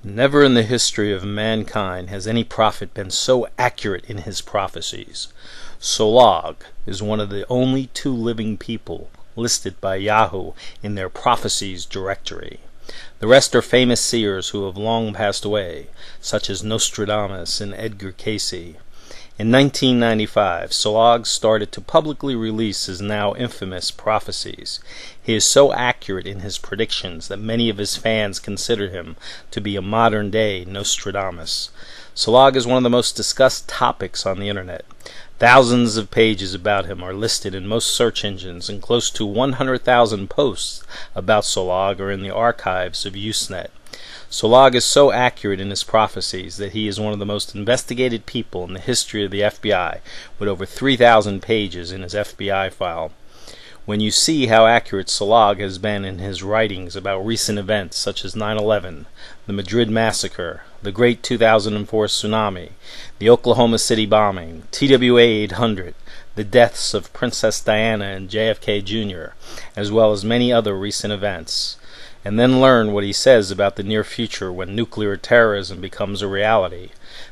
Never in the history of mankind has any prophet been so accurate in his prophecies. Sollog is one of the only two living people listed by Yahoo in their prophecies directory. The rest are famous seers who have long passed away, such as Nostradamus and Edgar Cayce. In 1995, Sollog started to publicly release his now infamous prophecies. He is so accurate in his predictions that many of his fans consider him to be a modern-day Nostradamus. Sollog is one of the most discussed topics on the internet. Thousands of pages about him are listed in most search engines, and close to 100,000 posts about Sollog are in the archives of Usenet. Sollog is so accurate in his prophecies that he is one of the most investigated people in the history of the FBI, with over 3,000 pages in his FBI file. When you see how accurate Sollog has been in his writings about recent events such as 9/11, the Madrid massacre, the Great 2004 tsunami, the Oklahoma City bombing, TWA 800, the deaths of Princess Diana and JFK Jr., as well as many other recent events, and then learn what he says about the near future when nuclear terrorism becomes a reality,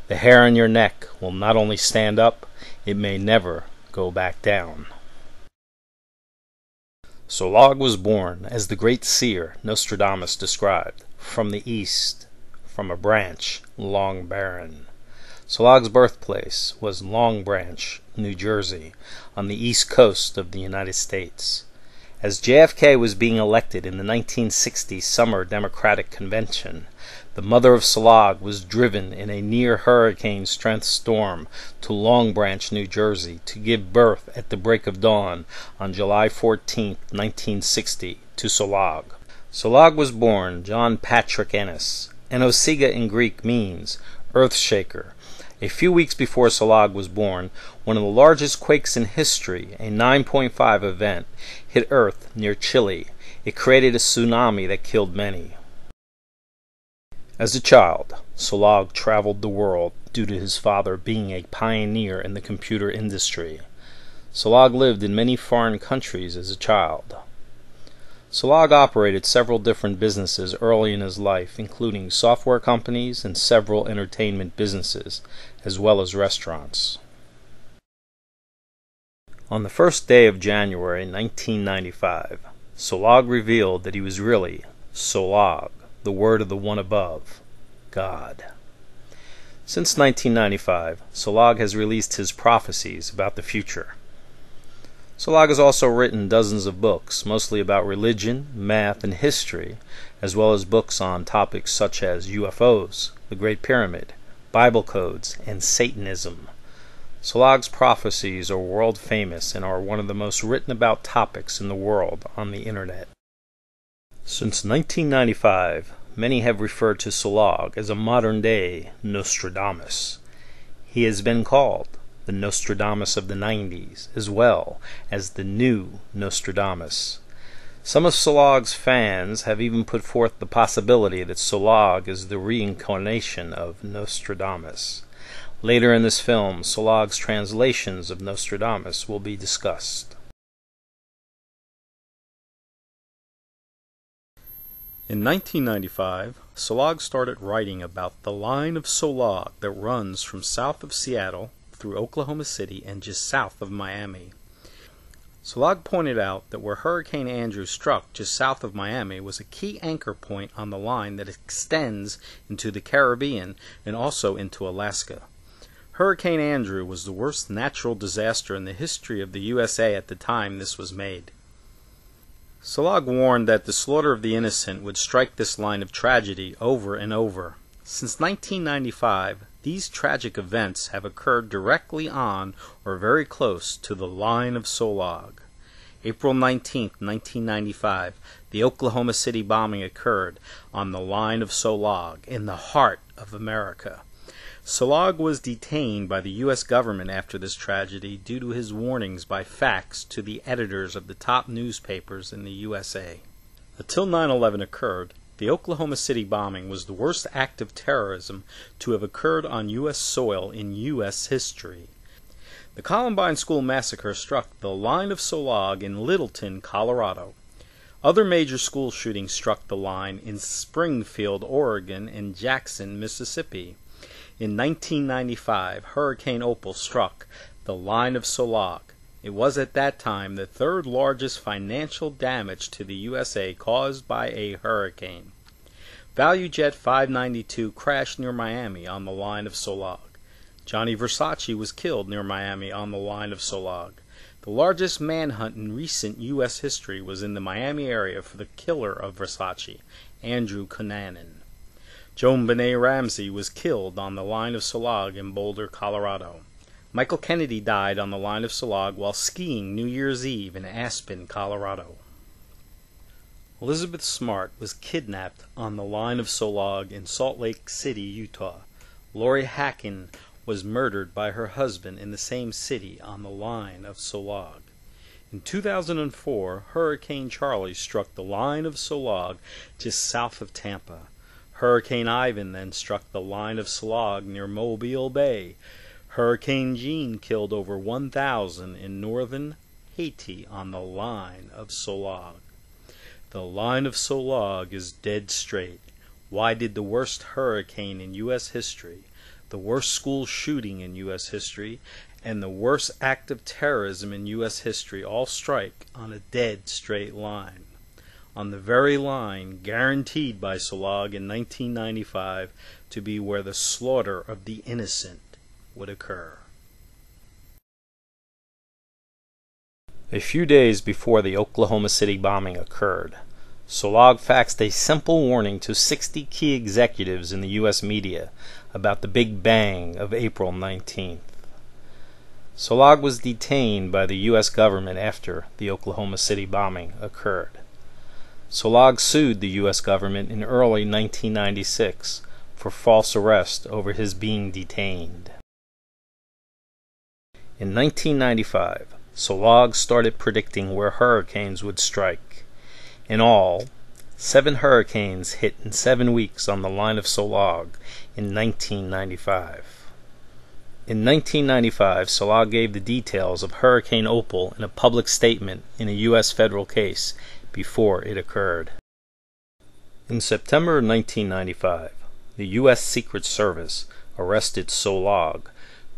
the hair on your neck will not only stand up, it may never go back down. Sollog was born, as the great seer Nostradamus described, from the east, from a branch long barren. Sollog's birthplace was Long Branch, New Jersey, on the east coast of the United States. As JFK was being elected in the 1960 Summer Democratic Convention, the mother of Sollog was driven in a near-hurricane-strength storm to Long Branch, New Jersey, to give birth at the break of dawn on July 14, 1960, to Sollog. Sollog was born John Patrick Ennis. Enosiga in Greek means earth-shaker. A few weeks before Sollog was born, one of the largest quakes in history, a 9.5 event, hit Earth near Chile. It created a tsunami that killed many. As a child, Sollog traveled the world due to his father being a pioneer in the computer industry. Sollog lived in many foreign countries as a child. Sollog operated several different businesses early in his life, including software companies and several entertainment businesses, as well as restaurants. On the first day of January 1995, Sollog revealed that he was really Sollog, the word of the one above, God. Since 1995, Sollog has released his prophecies about the future. Sollog has also written dozens of books, mostly about religion, math, and history, as well as books on topics such as UFOs, the Great Pyramid, Bible codes, and Satanism. Sollog's prophecies are world famous and are one of the most written about topics in the world on the internet. Since 1995, many have referred to Sollog as a modern-day Nostradamus. He has been called the Nostradamus of the 90s, as well as the new Nostradamus. Some of Sollog's fans have even put forth the possibility that Sollog is the reincarnation of Nostradamus. Later in this film, Sollog's translations of Nostradamus will be discussed. In 1995, Sollog started writing about the line of Sollog that runs from south of Seattle through Oklahoma City and just south of Miami. Sollog pointed out that where Hurricane Andrew struck just south of Miami was a key anchor point on the line that extends into the Caribbean and also into Alaska. Hurricane Andrew was the worst natural disaster in the history of the USA at the time this was made. Sollog warned that the slaughter of the innocent would strike this line of tragedy over and over. Since 1995, these tragic events have occurred directly on or very close to the line of Sollog. April 19, 1995, the Oklahoma City bombing occurred on the line of Sollog, in the heart of America. Sollog was detained by the U.S. government after this tragedy due to his warnings by fax to the editors of the top newspapers in the USA. Until 9/11 occurred, the Oklahoma City bombing was the worst act of terrorism to have occurred on U.S. soil in U.S. history. The Columbine School massacre struck the line of Sollog in Littleton, Colorado. Other major school shootings struck the line in Springfield, Oregon, and Jackson, Mississippi. In 1995, Hurricane Opal struck the line of Sollog. It was at that time the third largest financial damage to the USA caused by a hurricane. ValueJet 592 crashed near Miami on the line of Sollog. Johnny Versace was killed near Miami on the line of Sollog. The largest manhunt in recent U.S. history was in the Miami area for the killer of Versace, Andrew Cunanan. Joan Benet Ramsey was killed on the line of Sollog in Boulder, Colorado. Michael Kennedy died on the line of Sollog while skiing New Year's Eve in Aspen, Colorado. Elizabeth Smart was kidnapped on the line of Sollog in Salt Lake City, Utah. Lori Hacken was murdered by her husband in the same city on the line of Sollog. In 2004, Hurricane Charlie struck the line of Sollog just south of Tampa. Hurricane Ivan then struck the line of Sollog near Mobile Bay. Hurricane Jean killed over 1,000 in northern Haiti on the line of Sollog. The line of Sollog is dead straight. Why did the worst hurricane in U.S. history, the worst school shooting in U.S. history, and the worst act of terrorism in U.S. history all strike on a dead straight line? On the very line guaranteed by Sollog in 1995 to be where the slaughter of the innocent would occur. A few days before the Oklahoma City bombing occurred, Sollog faxed a simple warning to 60 key executives in the U.S. media about the Big Bang of April 19th. Sollog was detained by the U.S. government after the Oklahoma City bombing occurred. Sollog sued the U.S. government in early 1996 for false arrest over his being detained. In 1995, Sollog started predicting where hurricanes would strike. In all, 7 hurricanes hit in 7 weeks on the line of Sollog in 1995. In 1995, Sollog gave the details of Hurricane Opal in a public statement in a U.S. federal case before it occurred. In September 1995, the U.S. Secret Service arrested Sollog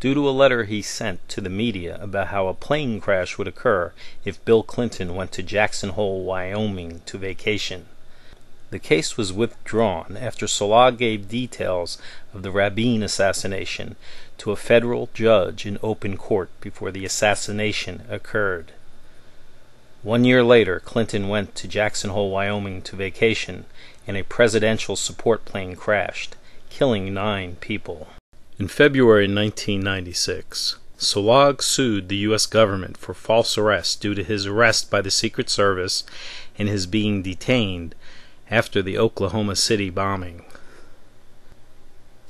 due to a letter he sent to the media about how a plane crash would occur if Bill Clinton went to Jackson Hole, Wyoming to vacation. The case was withdrawn after Sollog gave details of the Rabin assassination to a federal judge in open court before the assassination occurred. 1 year later, Clinton went to Jackson Hole, Wyoming to vacation, and a presidential support plane crashed, killing 9 people. In February 1996, Sollog sued the U.S. government for false arrest due to his arrest by the Secret Service and his being detained after the Oklahoma City bombing.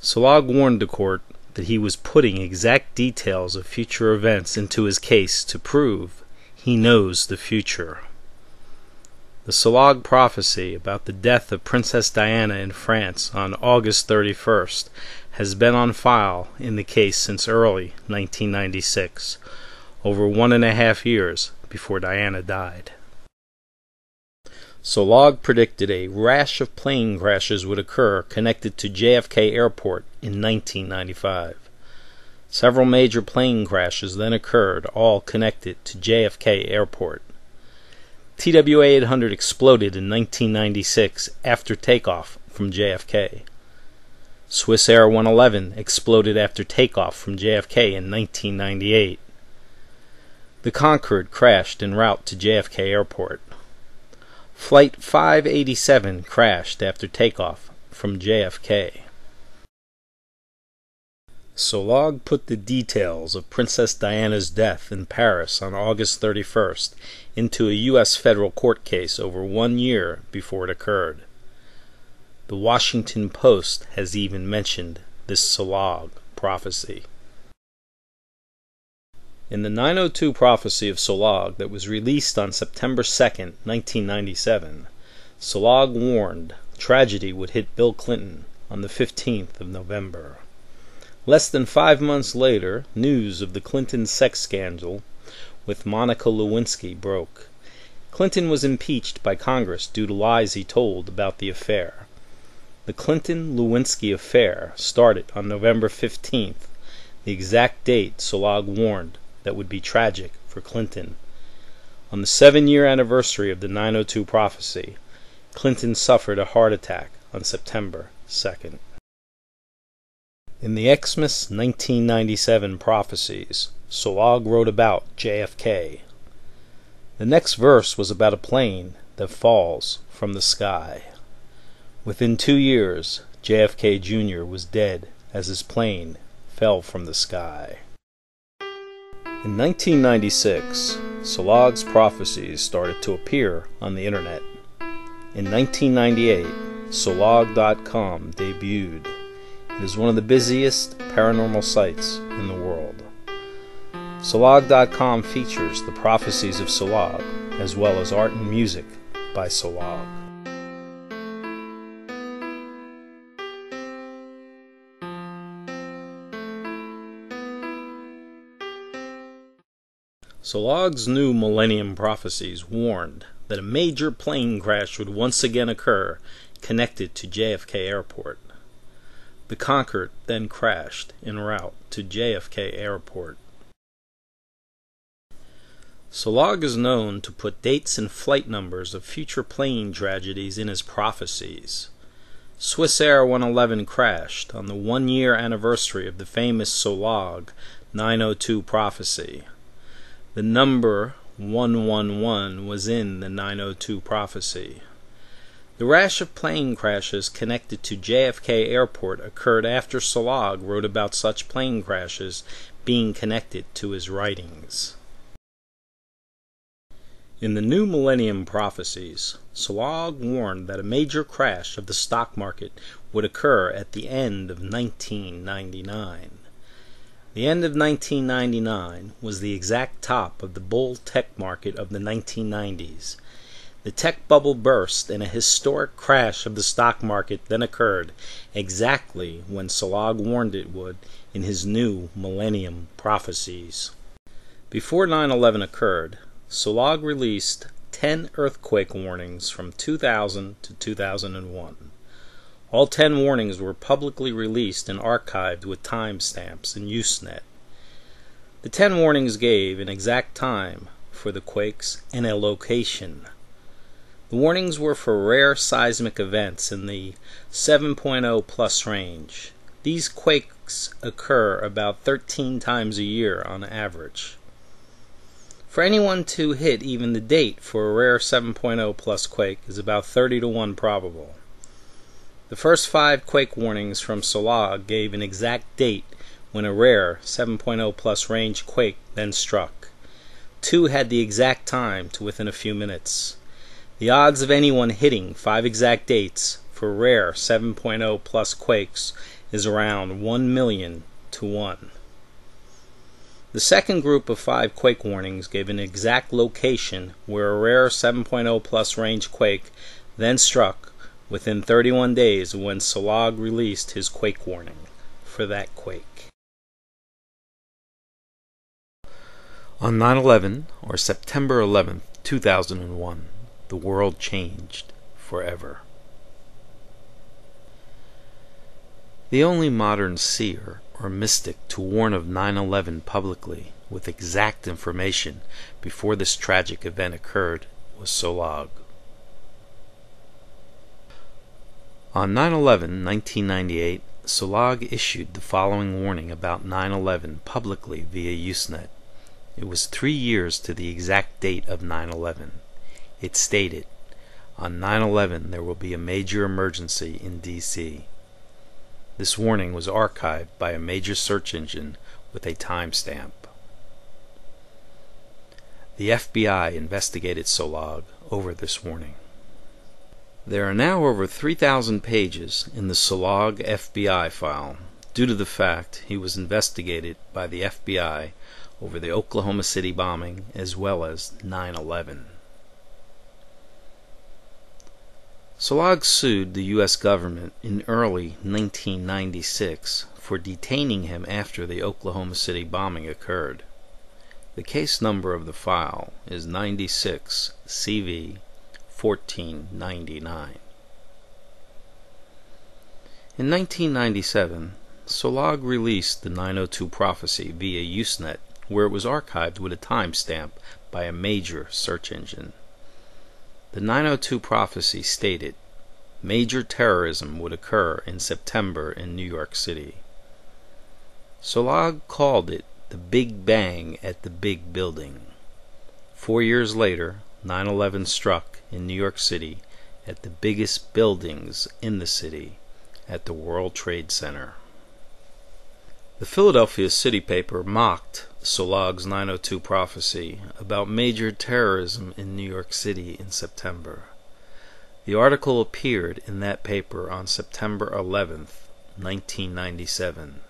Sollog warned the court that he was putting exact details of future events into his case to prove he knows the future. The Sollog prophecy about the death of Princess Diana in France on August 31st has been on file in the case since early 1996, over 1.5 years before Diana died. Sollog predicted a rash of plane crashes would occur connected to JFK Airport in 1995. Several major plane crashes then occurred, all connected to JFK Airport. TWA-800 exploded in 1996 after takeoff from JFK. Swiss Air 111 exploded after takeoff from JFK in 1998. The Concorde crashed en route to JFK Airport. Flight 587 crashed after takeoff from JFK. Sollog put the details of Princess Diana's death in Paris on August 31st into a U.S. federal court case over 1 year before it occurred. The Washington Post has even mentioned this Sollog prophecy. In the 902 prophecy of Sollog that was released on September 2nd, 1997, Sollog warned tragedy would hit Bill Clinton on the 15th of November. Less than 5 months later, news of the Clinton sex scandal with Monica Lewinsky broke. Clinton was impeached by Congress due to lies he told about the affair. The Clinton-Lewinsky affair started on November 15th, the exact date Sollog warned that would be tragic for Clinton. On the 7-year anniversary of the 902 prophecy, Clinton suffered a heart attack on September 2nd. In the Xmas 1997 prophecies, Sollog wrote about JFK. The next verse was about a plane that falls from the sky. Within 2 years, JFK Jr. was dead as his plane fell from the sky. In 1996, Sollog's prophecies started to appear on the internet. In 1998, SOLLOG.com debuted. It is one of the busiest paranormal sites in the world. Sollog.com features the prophecies of Sollog, as well as art and music by Sollog. Sollog's new Millennium Prophecies warned that a major plane crash would once again occur connected to JFK Airport. The Concorde then crashed en route to JFK Airport. Sollog is known to put dates and flight numbers of future plane tragedies in his prophecies. Swiss Air 111 crashed on the 1-year anniversary of the famous Sollog 902 prophecy. The number 111 was in the 902 prophecy. The rash of plane crashes connected to JFK Airport occurred after Sollog wrote about such plane crashes being connected to his writings. In the new Millennium Prophecies, Sollog warned that a major crash of the stock market would occur at the end of 1999. The end of 1999 was the exact top of the bull tech market of the 1990s. The tech bubble burst and a historic crash of the stock market then occurred exactly when Sollog warned it would in his new Millennium Prophecies. Before 9/11 occurred, Sollog released 10 earthquake warnings from 2000 to 2001. All 10 warnings were publicly released and archived with timestamps in Usenet. The 10 warnings gave an exact time for the quakes and a location. The warnings were for rare seismic events in the 7.0 plus range. These quakes occur about 13 times a year on average. For anyone to hit even the date for a rare 7.0 plus quake is about 30 to 1 probable. The first 5 quake warnings from Sollog gave an exact date when a rare 7.0 plus range quake then struck. 2 had the exact time to within a few minutes. The odds of anyone hitting 5 exact dates for rare 7.0 plus quakes is around 1 million to 1. The second group of 5 quake warnings gave an exact location where a rare 7.0 plus range quake then struck within 31 days when Sollog released his quake warning for that quake. On 9/11, or September 11, 2001, the world changed forever. The only modern seer or mystic to warn of 9/11 publicly with exact information before this tragic event occurred was Sollog. On 9/11, 1998, Sollog issued the following warning about 9/11 publicly via Usenet. It was 3 years to the exact date of 9/11. It stated, "On 9/11 there will be a major emergency in D.C." This warning was archived by a major search engine with a timestamp. The FBI investigated Sollog over this warning. There are now over 3,000 pages in the Sollog FBI file due to the fact he was investigated by the FBI over the Oklahoma City bombing as well as 9/11. Sollog sued the U.S. government in early 1996 for detaining him after the Oklahoma City bombing occurred. The case number of the file is 96 CV 1499. In 1997, Sollog released the 902 Prophecy via Usenet, where it was archived with a timestamp by a major search engine. The 902 Prophecy stated, major terrorism would occur in September in New York City. Sollog called it the Big Bang at the Big Building. 4 years later, 9/11 struck in New York City at the biggest buildings in the city, at the World Trade Center. The Philadelphia City paper mocked Sollog's 902 Prophecy about major terrorism in New York City in September. The article appeared in that paper on September 11th, 1997,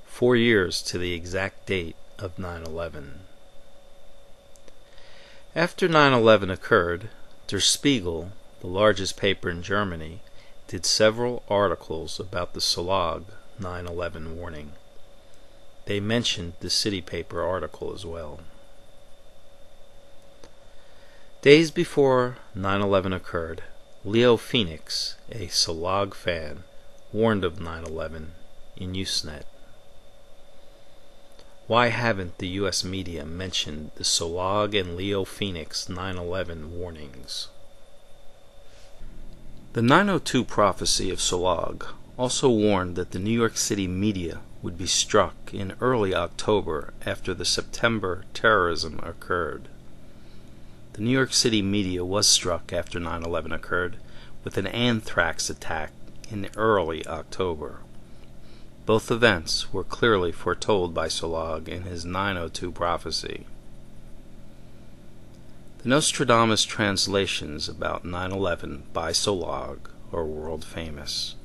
4 years to the exact date of 9/11. After 9/11 occurred, Der Spiegel, the largest paper in Germany, did several articles about the Sollog 9/11 warning. They mentioned the City paper article as well. Days before 9/11 occurred, Leo Phoenix, a Sollog fan, warned of 9/11 in Usenet. Why haven't the U.S. media mentioned the Sollog and Leo Phoenix 9/11 warnings? The 902 Prophecy of Sollog also warned that the New York City media would be struck in early October after the September terrorism occurred. The New York City media was struck after 9/11 occurred with an anthrax attack in early October. Both events were clearly foretold by Sollog in his 902 Prophecy. The Nostradamus translations about 9/11 by Sollog are world famous.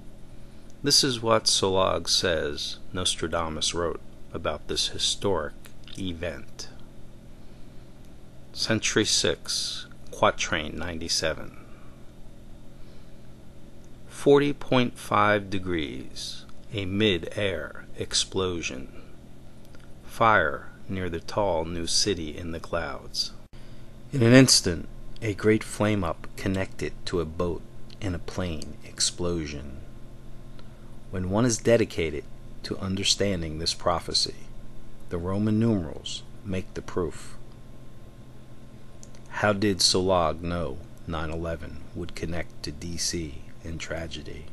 This is what Sollog says Nostradamus wrote about this historic event. Century 6, Quatrain 97. 40.5 degrees, a mid-air explosion. Fire near the tall new city in the clouds. In an instant, a great flame-up connected to a boat and a plane explosion. When one is dedicated to understanding this prophecy, the Roman numerals make the proof. How did Sollog know 9/11 would connect to DC and tragedy?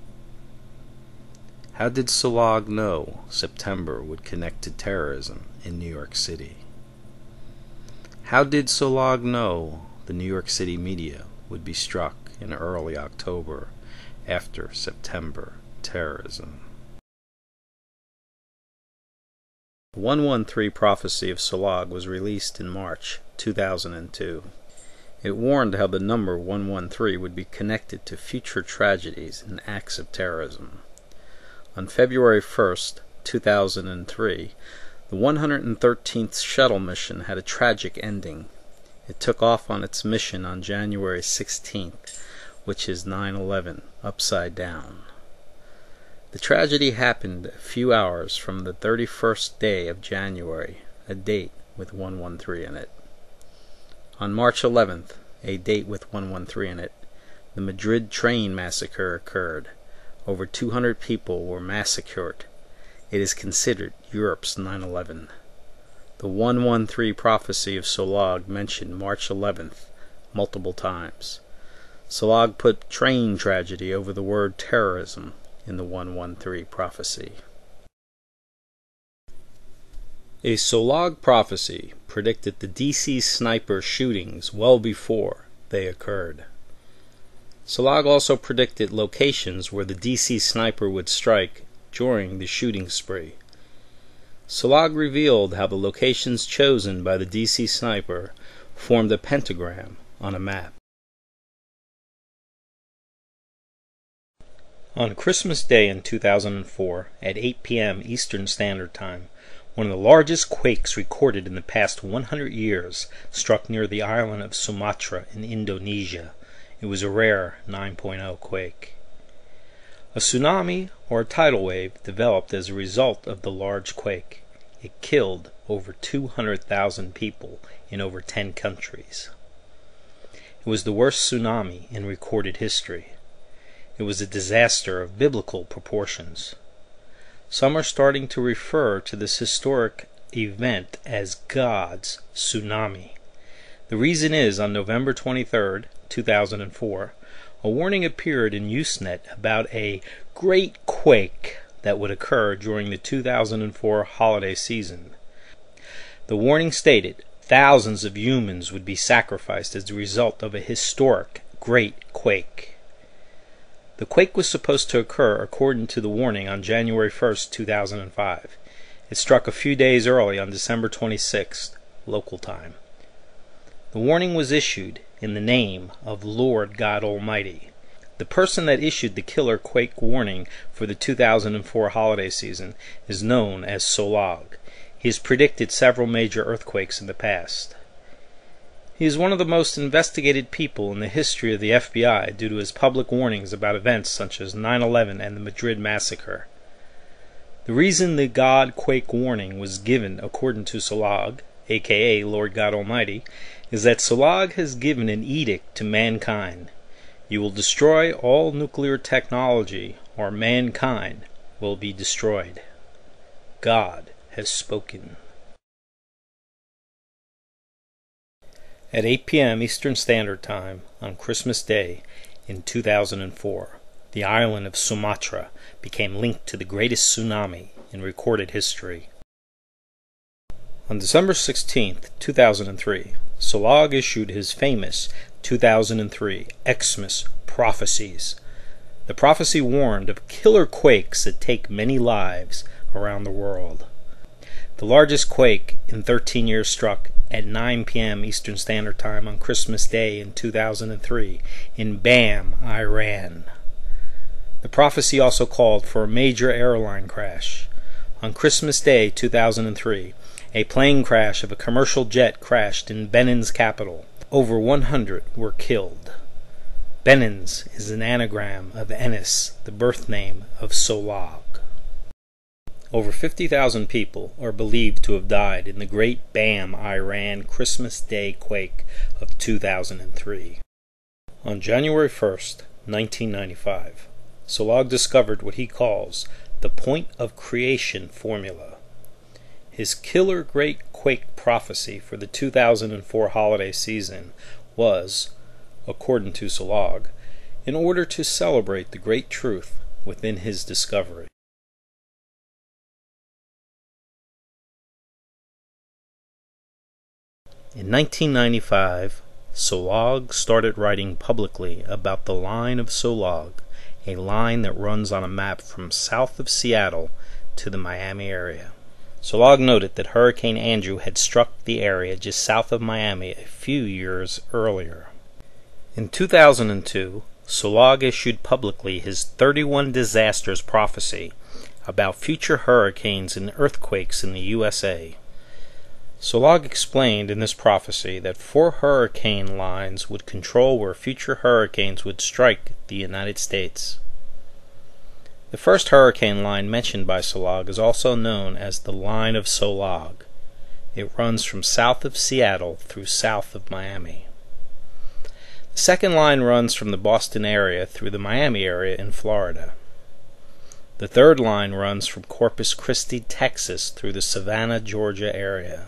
How did Sollog know September would connect to terrorism in New York City? How did Sollog know the New York City media would be struck in early October after September terrorism? The 113 Prophecy of Sollog was released in March 2002. It warned how the number 113 would be connected to future tragedies and acts of terrorism. On February 1st, 2003, the 113th shuttle mission had a tragic ending. It took off on its mission on January 16th, which is 9/11 upside down. The tragedy happened a few hours from the 31st day of January, a date with 113 in it. On March 11th, a date with 113 in it, the Madrid train massacre occurred. Over 200 people were massacred. It is considered Europe's 9/11. The 113 Prophecy of Sollog mentioned March 11th multiple times. Sollog put train tragedy over the word terrorism in the 113 Prophecy. A Sollog prophecy predicted the DC sniper shootings well before they occurred. Sollog also predicted locations where the DC sniper would strike during the shooting spree. Sollog revealed how the locations chosen by the DC sniper formed a pentagram on a map. On Christmas Day in 2004, at 8 p.m. Eastern Standard Time, one of the largest quakes recorded in the past 100 years struck near the island of Sumatra in Indonesia. It was a rare 9.0 quake. A tsunami or a tidal wave developed as a result of the large quake. It killed over 200,000 people in over 10 countries. It was the worst tsunami in recorded history. It was a disaster of biblical proportions. Some are starting to refer to this historic event as God's tsunami. The reason is, on November 23, 2004, a warning appeared in Usenet about a great quake that would occur during the 2004 holiday season. The warning stated thousands of humans would be sacrificed as a result of a historic great quake. The quake was supposed to occur according to the warning on January 1, 2005. It struck a few days early on December 26th, local time. The warning was issued in the name of Lord God Almighty. The person that issued the killer quake warning for the 2004 holiday season is known as Sollog. He has predicted several major earthquakes in the past. He is one of the most investigated people in the history of the FBI due to his public warnings about events such as 9/11 and the Madrid massacre. The reason the God quake warning was given according to Sollog, aka Lord God Almighty, is that Sollog has given an edict to mankind. You will destroy all nuclear technology, or mankind will be destroyed. God has spoken. At 8 p.m. Eastern Standard Time on Christmas Day in 2004, the island of Sumatra became linked to the greatest tsunami in recorded history. On December 16, 2003, Sollog issued his famous 2003 Xmas prophecies. The prophecy warned of killer quakes that take many lives around the world. The largest quake in 13 years struck at 9 p.m. Eastern Standard Time on Christmas Day in 2003 in Bam, Iran. The prophecy also called for a major airline crash. On Christmas Day 2003, a plane crash of a commercial jet crashed in Benin's capital. Over 100 were killed. Benin's is an anagram of Enis, the birth name of Sollog. Over 50,000 people are believed to have died in the Great Bam, Iran Christmas Day quake of 2003. On January 1st, 1995, Sollog discovered what he calls the point of creation formula. His killer great quake prophecy for the 2004 holiday season was, according to Sollog, in order to celebrate the great truth within his discovery. In 1995, Sollog started writing publicly about the line of Sollog, a line that runs on a map from south of Seattle to the Miami area. Sollog noted that Hurricane Andrew had struck the area just south of Miami a few years earlier. In 2002, Sollog issued publicly his 31 disasters prophecy about future hurricanes and earthquakes in the USA. Sollog explained in this prophecy that 4 hurricane lines would control where future hurricanes would strike the United States. The first hurricane line mentioned by Sollog is also known as the Line of Sollog. It runs from south of Seattle through south of Miami. The second line runs from the Boston area through the Miami area in Florida. The third line runs from Corpus Christi, Texas through the Savannah, Georgia area.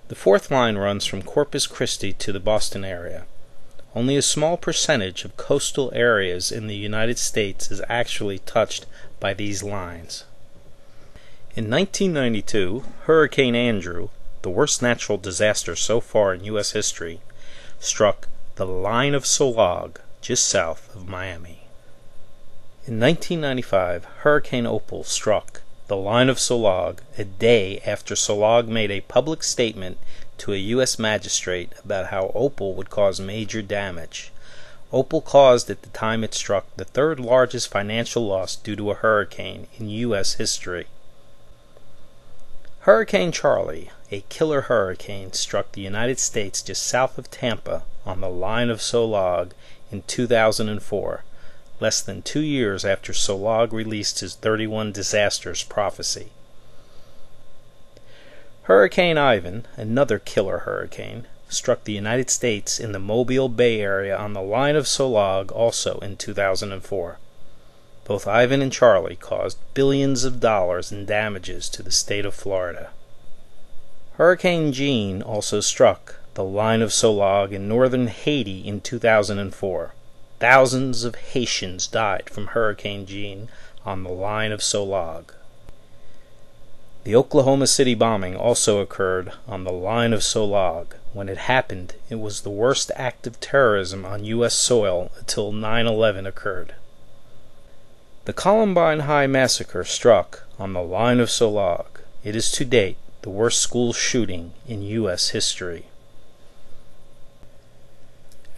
The fourth line runs from Corpus Christi to the Boston area. Only a small percentage of coastal areas in the United States is actually touched by these lines. In 1992, Hurricane Andrew, the worst natural disaster so far in U.S. history, struck the Line of Sollog just south of Miami. In 1995, Hurricane Opal struck the Line of Sollog a day after Sollog made a public statement to a U.S. magistrate about how Opal would cause major damage. Opal caused, at the time it struck, the third largest financial loss due to a hurricane in U.S. history. Hurricane Charlie, a killer hurricane, struck the United States just south of Tampa on the Line of Sollog in 2004, less than 2 years after Sollog released his 31 disasters prophecy. Hurricane Ivan, another killer hurricane, struck the United States in the Mobile Bay Area on the line of Sollog also in 2004. Both Ivan and Charlie caused billions of dollars in damages to the state of Florida. Hurricane Jean also struck the line of Sollog in northern Haiti in 2004. Thousands of Haitians died from Hurricane Jean on the line of Sollog. The Oklahoma City bombing also occurred on the line of Sollog. When it happened, it was the worst act of terrorism on U.S. soil until 9/11 occurred. The Columbine High Massacre struck on the line of Sollog. It is to date the worst school shooting in U.S. history.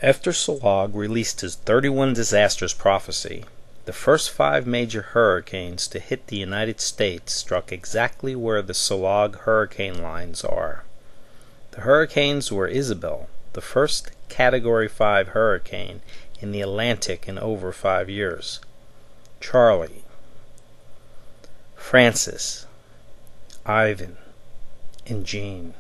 After Sollog released his 31 Disasters prophecy, the first 5 major hurricanes to hit the United States struck exactly where the Sollog hurricane lines are. The hurricanes were Isabel, the first Category 5 hurricane in the Atlantic in over 5 years, Charlie, Francis, Ivan, and Jean.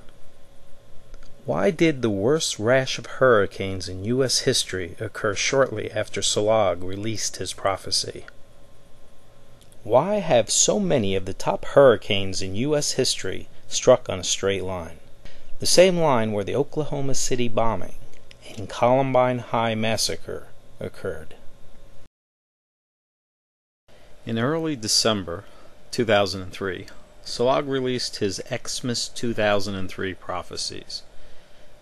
Why did the worst rash of hurricanes in U.S. history occur shortly after Sollog released his prophecy? Why have so many of the top hurricanes in U.S. history struck on a straight line? The same line where the Oklahoma City bombing and Columbine High Massacre occurred. In early December 2003, Sollog released his Xmas 2003 prophecies.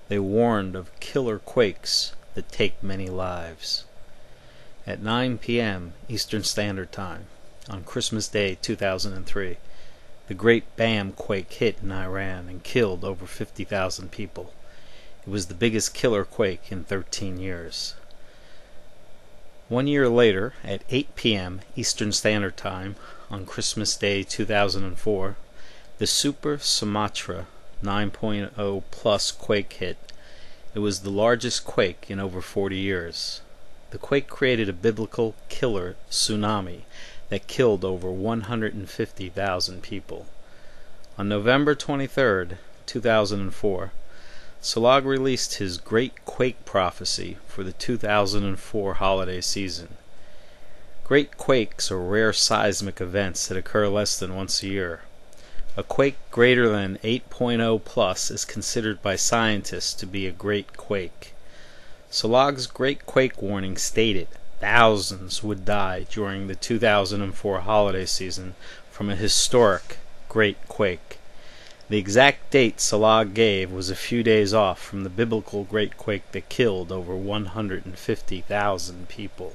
They warned of killer quakes that take many lives. At 9 p.m. Eastern Standard Time, on Christmas Day 2003, the Great Bam quake hit in Iran and killed over 50,000 people. It was the biggest killer quake in 13 years. 1 year later, at 8 p.m. Eastern Standard Time, on Christmas Day 2004, the Super Sumatra 9.0 plus quake hit. It was the largest quake in over 40 years. The quake created a biblical killer tsunami that killed over 150,000 people. On November 23, 2004, Sollog released his Great Quake Prophecy for the 2004 holiday season. Great quakes are rare seismic events that occur less than once a year. A quake greater than 8.0 plus is considered by scientists to be a great quake. Sollog's Great Quake warning stated thousands would die during the 2004 holiday season from a historic great quake. The exact date Sollog gave was a few days off from the biblical great quake that killed over 150,000 people.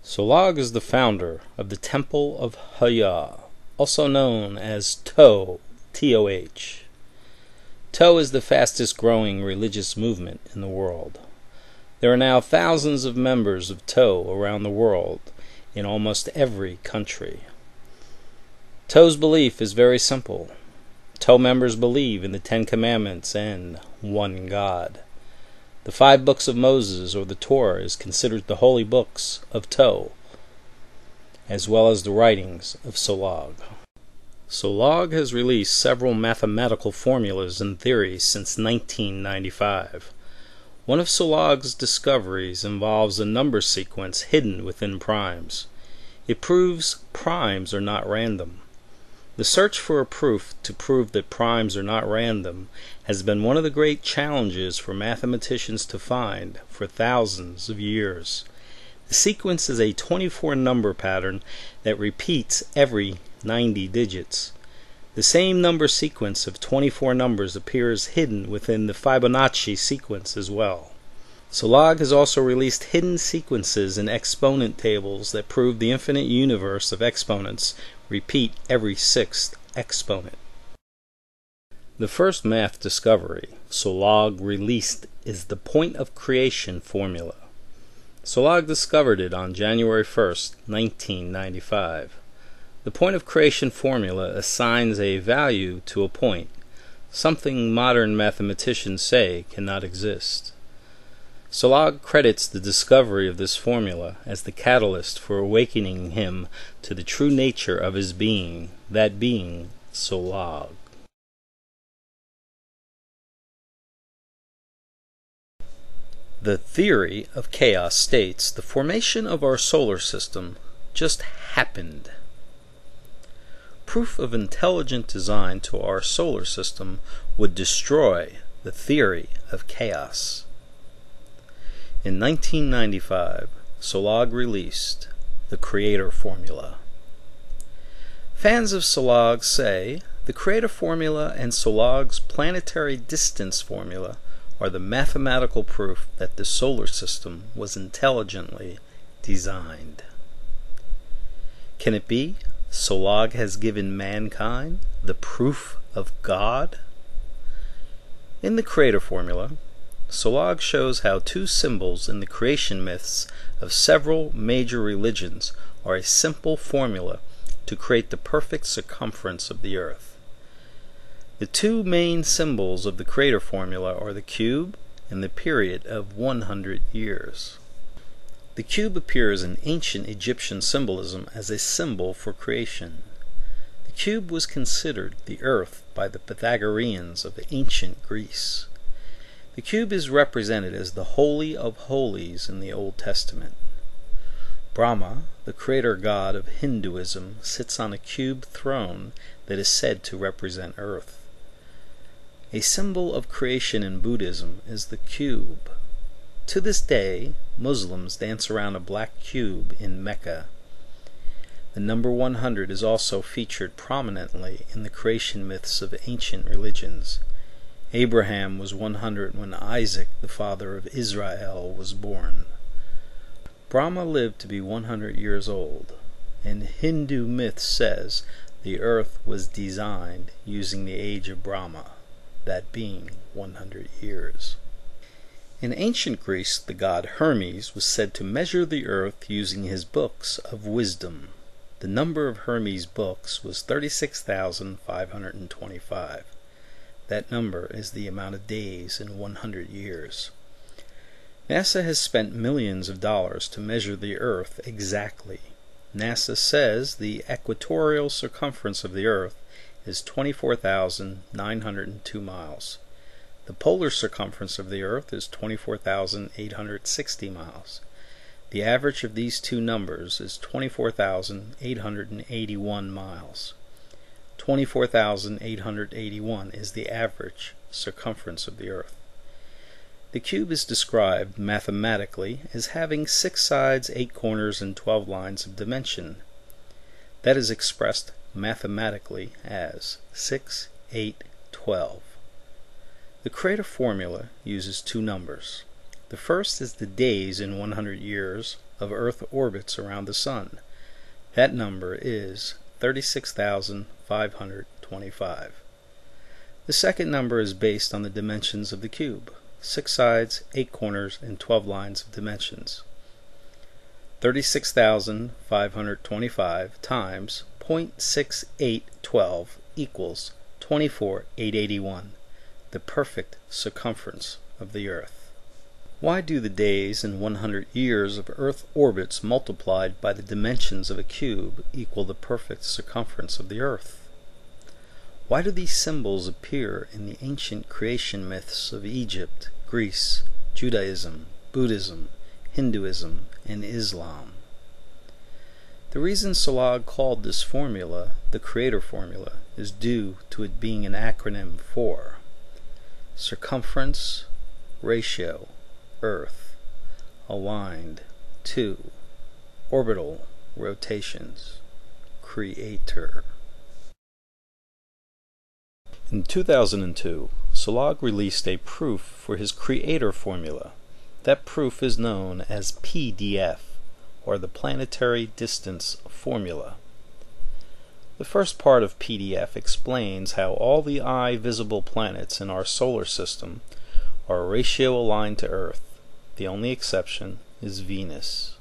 Sollog is the founder of the Temple of Haya, also known as TOH, T-O-H. TOH is the fastest growing religious movement in the world. There are now thousands of members of TOH around the world in almost every country. TOH's belief is very simple. TOH members believe in the 10 Commandments and one God. The 5 books of Moses, or the Torah, is considered the holy books of TOH, as well as the writings of Sollog. Sollog has released several mathematical formulas and theories since 1995. One of Sollog's discoveries involves a number sequence hidden within primes. It proves primes are not random. The search for a proof to prove that primes are not random has been one of the great challenges for mathematicians to find for thousands of years. The sequence is a 24 number pattern that repeats every 90 digits. The same number sequence of 24 numbers appears hidden within the Fibonacci sequence as well. Sollog has also released hidden sequences in exponent tables that prove the infinite universe of exponents repeat every 6th exponent. The first math discovery Sollog released is the point of creation formula. Sollog discovered it on January 1st, 1995. The point of creation formula assigns a value to a point, something modern mathematicians say cannot exist. Sollog credits the discovery of this formula as the catalyst for awakening him to the true nature of his being, that being Sollog. The theory of chaos states the formation of our solar system just happened. Proof of intelligent design to our solar system would destroy the theory of chaos. In 1995, Sollog released the Creator Formula. Fans of Sollog say the Creator Formula and Sollog's planetary distance formula are the mathematical proof that the solar system was intelligently designed. Can it be Sollog has given mankind the proof of God? In the Creator Formula, Sollog shows how two symbols in the creation myths of several major religions are a simple formula to create the perfect circumference of the earth. The two main symbols of the Creator Formula are the cube and the period of 100 years. The cube appears in ancient Egyptian symbolism as a symbol for creation. The cube was considered the earth by the Pythagoreans of ancient Greece. The cube is represented as the Holy of Holies in the Old Testament. Brahma, the creator god of Hinduism, sits on a cube throne that is said to represent earth. A symbol of creation in Buddhism is the cube. To this day, Muslims dance around a black cube in Mecca. The number 100 is also featured prominently in the creation myths of ancient religions. Abraham was 100 when Isaac, the father of Israel, was born. Brahma lived to be 100 years old, and Hindu myth says the earth was designed using the age of Brahma, that being 100 years. In ancient Greece, the god Hermes was said to measure the earth using his books of wisdom. The number of Hermes' books was 36,525. That number is the amount of days in 100 years. NASA has spent millions of dollars to measure the earth exactly. NASA says the equatorial circumference of the earth is 24,902 miles. The polar circumference of the earth is 24,860 miles. The average of these two numbers is 24,881 miles. 24,881 is the average circumference of the earth. The cube is described mathematically as having 6 sides, 8 corners, and 12 lines of dimension. That is expressed mathematically as 6, 8, 12. The Creator Formula uses two numbers. The first is the days in 100 years of Earth orbits around the Sun. That number is 36,525. The second number is based on the dimensions of the cube, 6 sides, 8 corners, and 12 lines of dimensions. 36,525 times 0.6812 equals 24,881, the perfect circumference of the earth. Why do the days in 100 years of Earth orbits multiplied by the dimensions of a cube equal the perfect circumference of the earth? Why do these symbols appear in the ancient creation myths of Egypt, Greece, Judaism, Buddhism, Hinduism, and Islam? The reason Sollog called this formula the Creator Formula is due to it being an acronym for circumference, ratio, Earth, aligned to, orbital rotations, Creator. In 2002, Sollog released a proof for his Creator Formula. That proof is known as PDF, or the Planetary Distance Formula. The first part of PDF explains how all the eye-visible planets in our solar system are ratio aligned to Earth. The only exception is Venus.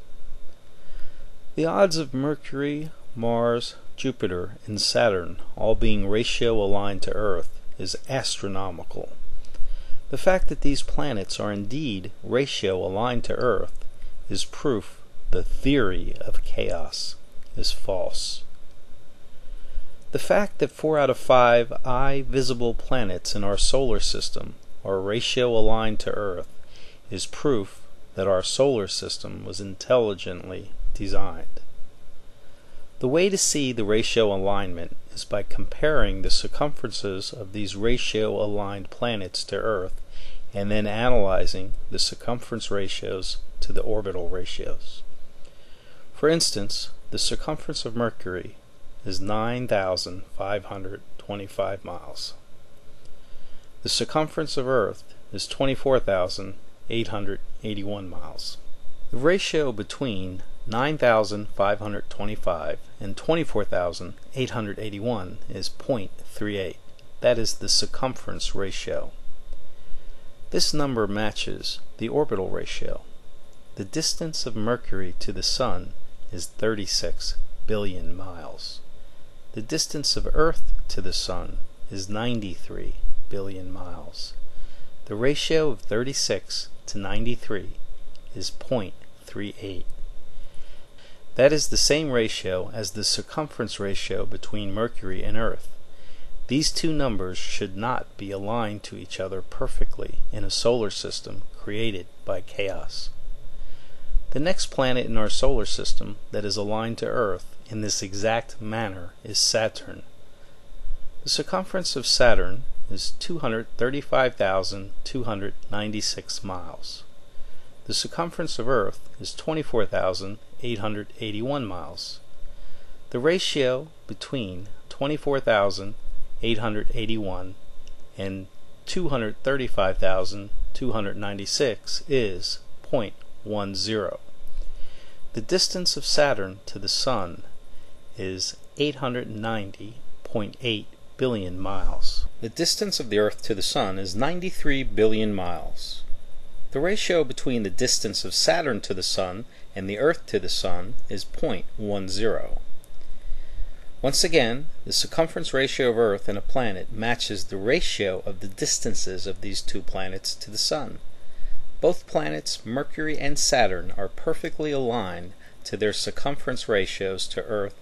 The odds of Mercury, Mars, Jupiter, and Saturn all being ratio aligned to Earth is astronomical. The fact that these planets are indeed ratio aligned to Earth is proof the theory of chaos is false. The fact that 4 out of 5 eye-visible planets in our solar system are ratio aligned to Earth is proof that our solar system was intelligently designed. The way to see the ratio alignment is by comparing the circumferences of these ratio-aligned planets to Earth and then analyzing the circumference ratios to the orbital ratios. For instance, the circumference of Mercury is 9,525 miles. The circumference of Earth is 24,881 miles. The ratio between 9,525 and 24,881 is 0.38. That is the circumference ratio. This number matches the orbital ratio. The distance of Mercury to the Sun is 36 billion miles. The distance of Earth to the Sun is 93 billion miles. The ratio of 36 to 93 is 0.38. That is the same ratio as the circumference ratio between Mercury and Earth. These two numbers should not be aligned to each other perfectly in a solar system created by chaos. The next planet in our solar system that is aligned to Earth in this exact manner is Saturn. The circumference of Saturn is 235,296 miles. The circumference of Earth is 24,881 miles. The ratio between 24,881 and 235,296 is 0.10. The distance of Saturn to the Sun is 890.8 billion miles. The distance of the Earth to the Sun is 93 billion miles. The ratio between the distance of Saturn to the Sun and the Earth to the Sun is 0.10. Once again, the circumference ratio of Earth and a planet matches the ratio of the distances of these two planets to the Sun. Both planets, Mercury and Saturn, are perfectly aligned to their circumference ratios to Earth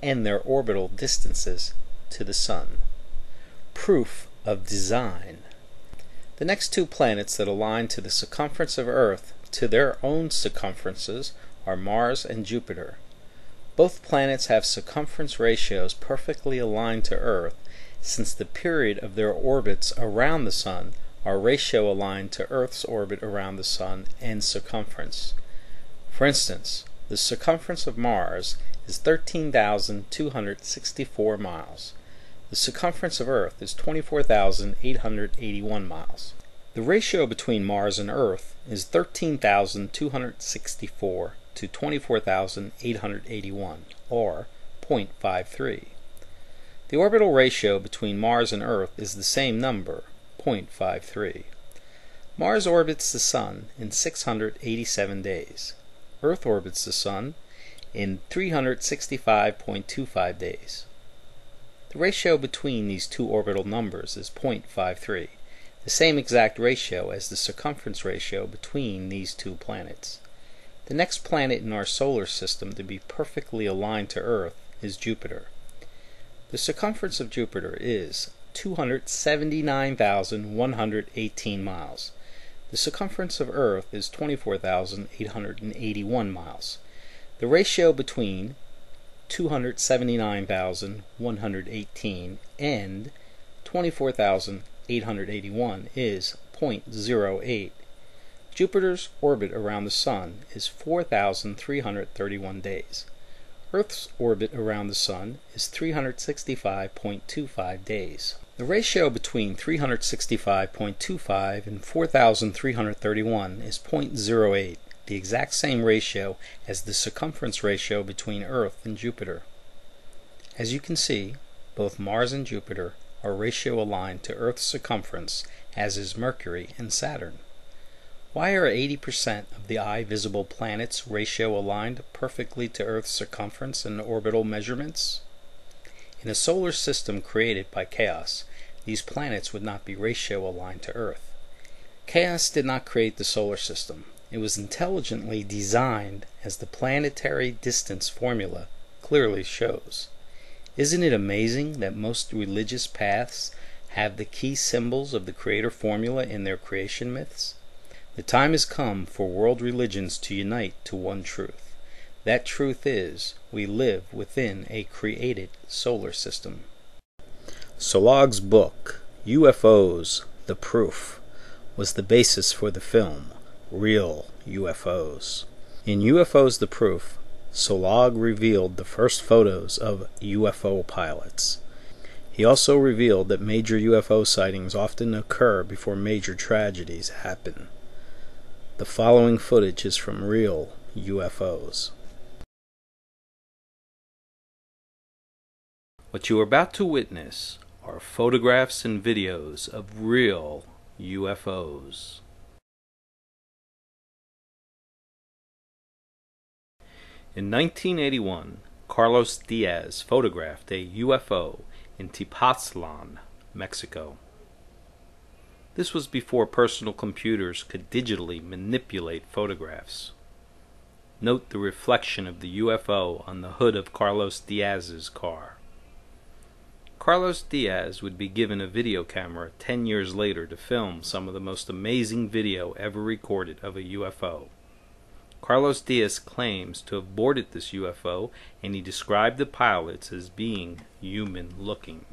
and their orbital distances to the Sun. Proof of design. The next two planets that align to the circumference of Earth to their own circumferences are Mars and Jupiter. Both planets have circumference ratios perfectly aligned to Earth, since the period of their orbits around the Sun are ratio aligned to Earth's orbit around the Sun and circumference. For instance, the circumference of Mars is 13,264 miles. The circumference of Earth is 24,881 miles. The ratio between Mars and Earth is 13,264 to 24,881, or 0.53. The orbital ratio between Mars and Earth is the same number, 0.53. Mars orbits the Sun in 687 days. Earth orbits the Sun in 365.25 days. The ratio between these two orbital numbers is 0.53, the same exact ratio as the circumference ratio between these two planets. The next planet in our solar system to be perfectly aligned to Earth is Jupiter. The circumference of Jupiter is 279,118 miles. The circumference of Earth is 24,881 miles. The ratio between 279,118 and 24,881 is 0.08. Jupiter's orbit around the Sun is 4,331 days. Earth's orbit around the Sun is 365.25 days. The ratio between 365.25 and 4,331 is 0.08, the exact same ratio as the circumference ratio between Earth and Jupiter. As you can see, both Mars and Jupiter are ratio aligned to Earth's circumference, as is Mercury and Saturn. Why are 80% of the eye visible planets ratio aligned perfectly to Earth's circumference and orbital measurements? In a solar system created by chaos, these planets would not be ratio aligned to Earth. Chaos did not create the solar system. It was intelligently designed, as the planetary distance formula clearly shows. Isn't it amazing that most religious paths have the key symbols of the creator formula in their creation myths? The time has come for world religions to unite to one truth. That truth is, we live within a created solar system. Sollog's book, UFOs, The Proof, was the basis for the film, Real UFOs. In UFOs, The Proof, Sollog revealed the first photos of UFO pilots. He also revealed that major UFO sightings often occur before major tragedies happen. The following footage is from real UFOs. What you are about to witness are photographs and videos of real UFOs. In 1981, Carlos Diaz photographed a UFO in Tepoztlan, Mexico. This was before personal computers could digitally manipulate photographs. Note the reflection of the UFO on the hood of Carlos Diaz's car. Carlos Diaz would be given a video camera 10 years later to film some of the most amazing video ever recorded of a UFO. Carlos Diaz claims to have boarded this UFO, and he described the pilots as being human-looking.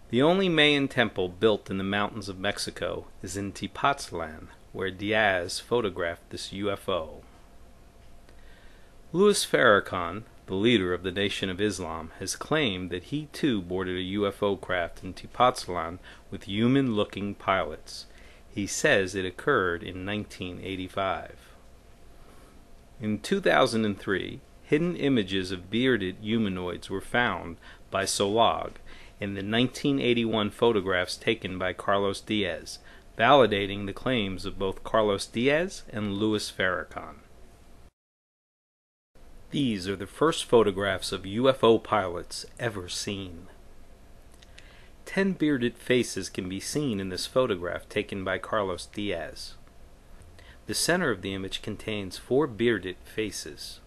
The only Mayan temple built in the mountains of Mexico is in Tepoztlan, where Diaz photographed this UFO. Louis Farrakhan, the leader of the Nation of Islam, has claimed that he too boarded a UFO craft in Tepoztlan with human-looking pilots. He says it occurred in 1985. In 2003, hidden images of bearded humanoids were found by Sollog in the 1981 photographs taken by Carlos Diaz, validating the claims of both Carlos Diaz and Louis Farrakhan. These are the first photographs of UFO pilots ever seen. 10 bearded faces can be seen in this photograph taken by Carlos Diaz. The center of the image contains 4 bearded faces.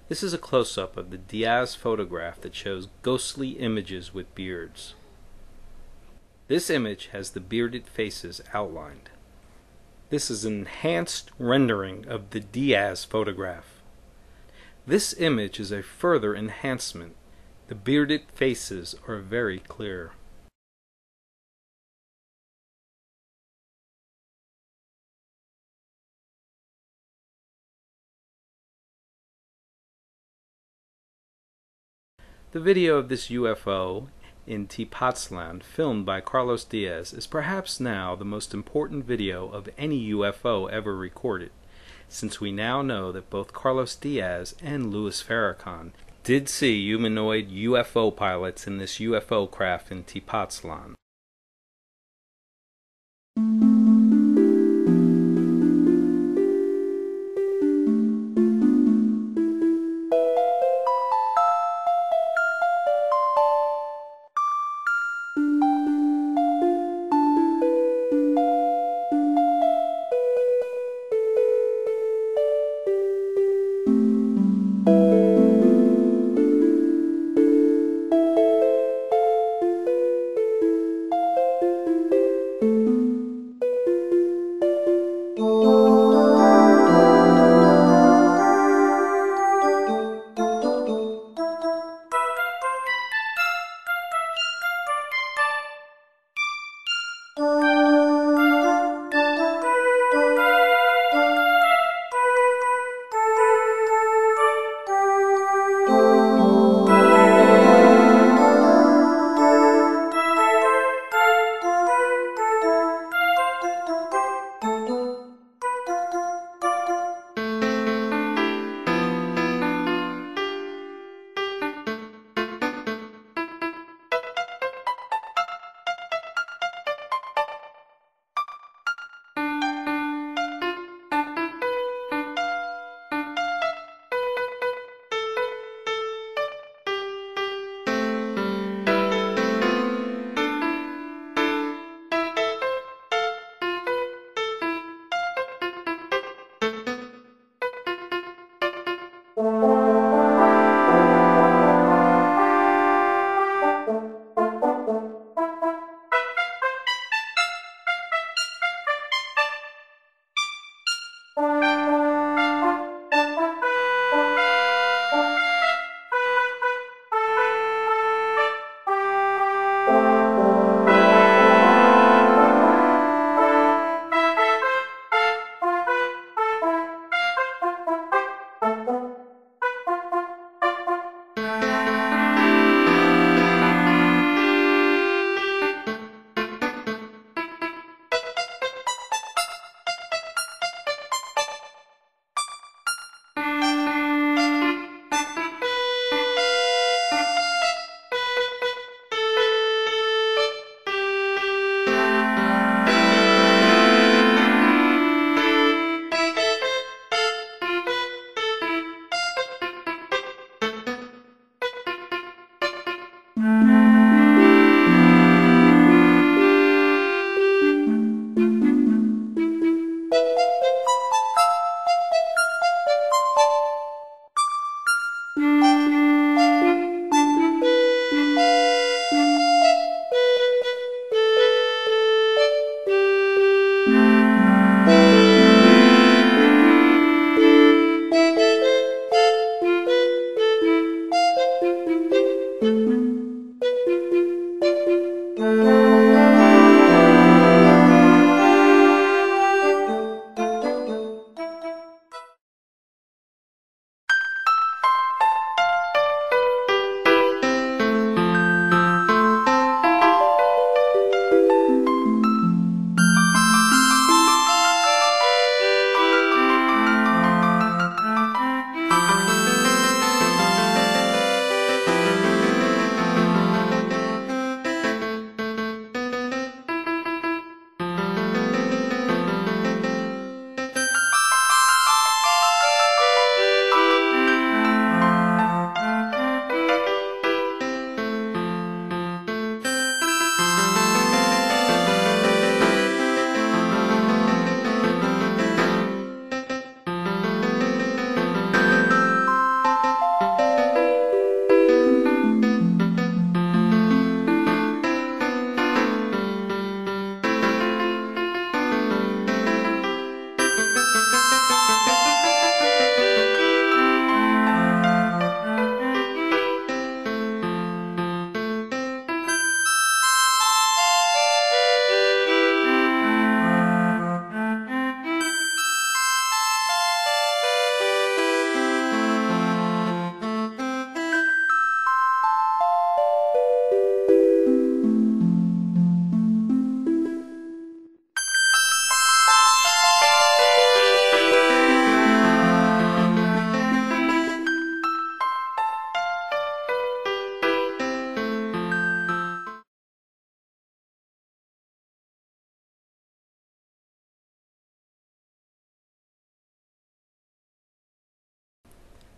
This is a close-up of the Diaz photograph that shows ghostly images with beards. This image has the bearded faces outlined. This is an enhanced rendering of the Diaz photograph. This image is a further enhancement. The bearded faces are very clear. The video of this UFO in Tepoztlan, filmed by Carlos Diaz, is perhaps now the most important video of any UFO ever recorded, since we now know that both Carlos Diaz and Louis Farrakhan did see humanoid UFO pilots in this UFO craft in Tepoztlan.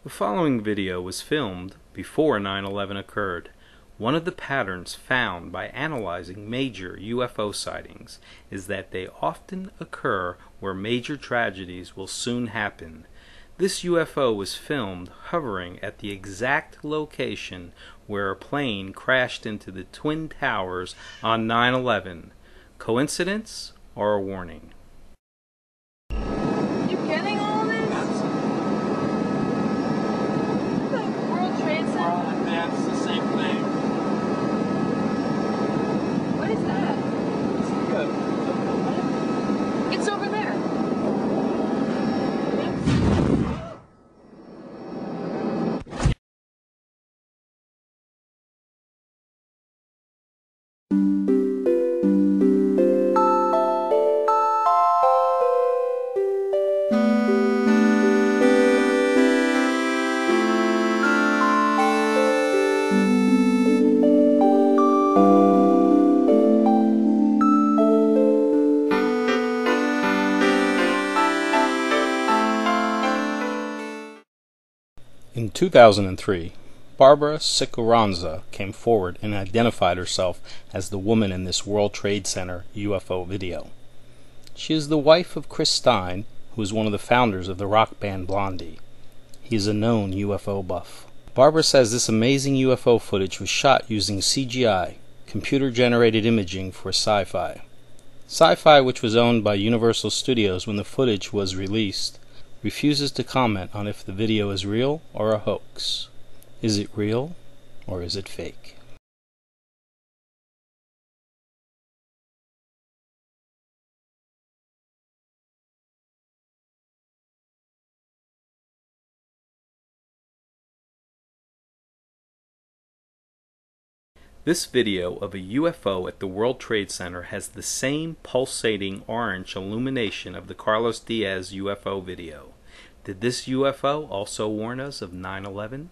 The following video was filmed before 9/11 occurred. One of the patterns found by analyzing major UFO sightings is that they often occur where major tragedies will soon happen. This UFO was filmed hovering at the exact location where a plane crashed into the Twin Towers on 9/11. Coincidence or a warning? You getting all this? The World Trade Center? That's the same thing. What is that? It's good. It's over there. In 2003, Barbara Sikoranza came forward and identified herself as the woman in this World Trade Center UFO video. She is the wife of Chris Stein, who is one of the founders of the rock band Blondie. He is a known UFO buff. Barbara says this amazing UFO footage was shot using CGI, computer-generated imaging for Sci-Fi. Sci-Fi, which was owned by Universal Studios when the footage was released, refuses to comment on if the video is real or a hoax. Is it real or is it fake? This video of a UFO at the World Trade Center has the same pulsating orange illumination of the Carlos Diaz UFO video. Did this UFO also warn us of 9/11?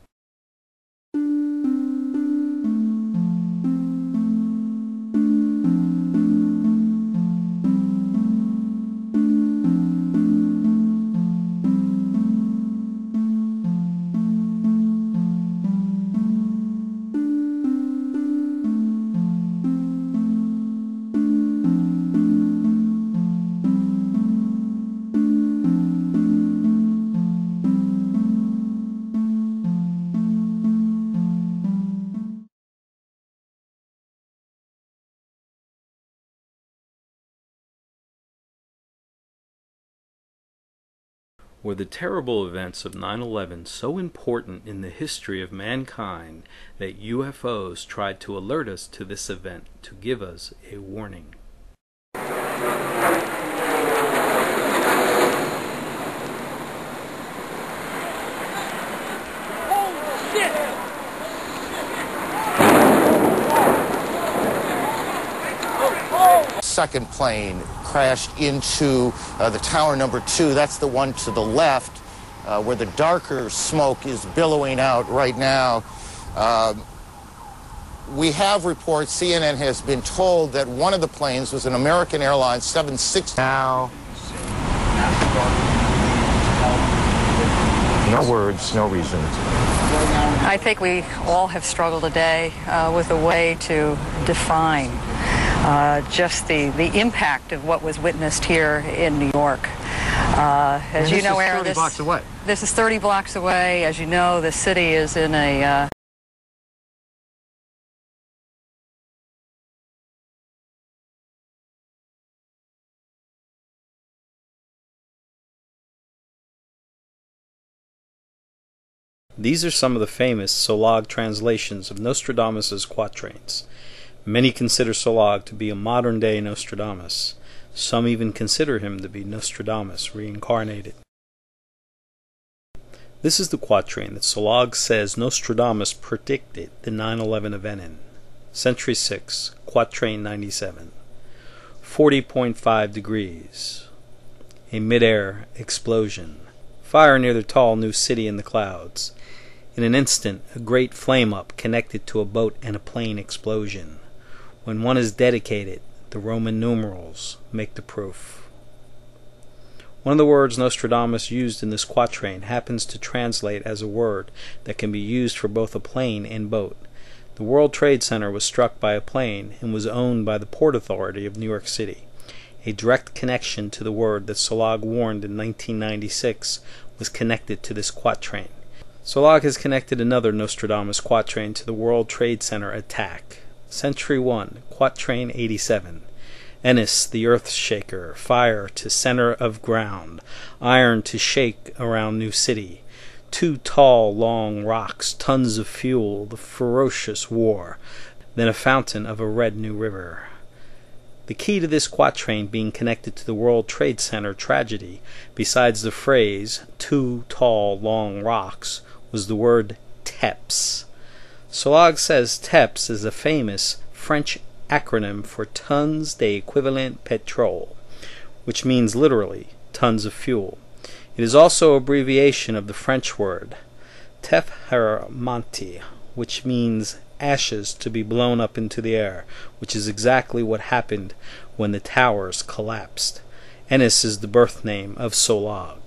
Were the terrible events of 9/11 so important in the history of mankind that UFOs tried to alert us to this event to give us a warning? Second plane crashed into the tower number 2. That's the one to the left, where the darker smoke is billowing out right now. We have reports, CNN has been told that one of the planes was an American Airlines 760. Now, no words, no reason. I think we all have struggled today with a way to define just the impact of what was witnessed here in New York. As you know, Aaron, this is 30 blocks away. This is 30 blocks away. As you know, the city is in a These are some of the famous Sollog translations of Nostradamus' quatrains. Many consider Sollog to be a modern-day Nostradamus. Some even consider him to be Nostradamus reincarnated. This is the quatrain that Sollog says Nostradamus predicted the 9/11 event in. Century 6, Quatrain 97. 40.5 degrees. A mid-air explosion. Fire near the tall new city in the clouds. In an instant, a great flame-up connected to a boat and a plane explosion. When one is dedicated, the Roman numerals make the proof. One of the words Nostradamus used in this quatrain happens to translate as a word that can be used for both a plane and boat. The World Trade Center was struck by a plane and was owned by the Port Authority of New York City. A direct connection to the word that Sollog warned in 1996 was connected to this quatrain. Sollog has connected another Nostradamus quatrain to the World Trade Center attack. Century 1, Quatrain 87. Ennis, the earth shaker, fire to center of ground, iron to shake around new city. 2 tall, long rocks, tons of fuel, the ferocious war, then a fountain of a red new river. The key to this quatrain being connected to the World Trade Center tragedy, besides the phrase 2 tall, long rocks, was the word TEPS. Sollog says TEPS is a famous French acronym for Tons d'Equivalent Pétrole, which means literally tons of fuel. It is also an abbreviation of the French word Tefhermanti, which means ashes to be blown up into the air, which is exactly what happened when the towers collapsed. Ennis is the birth name of Sollog.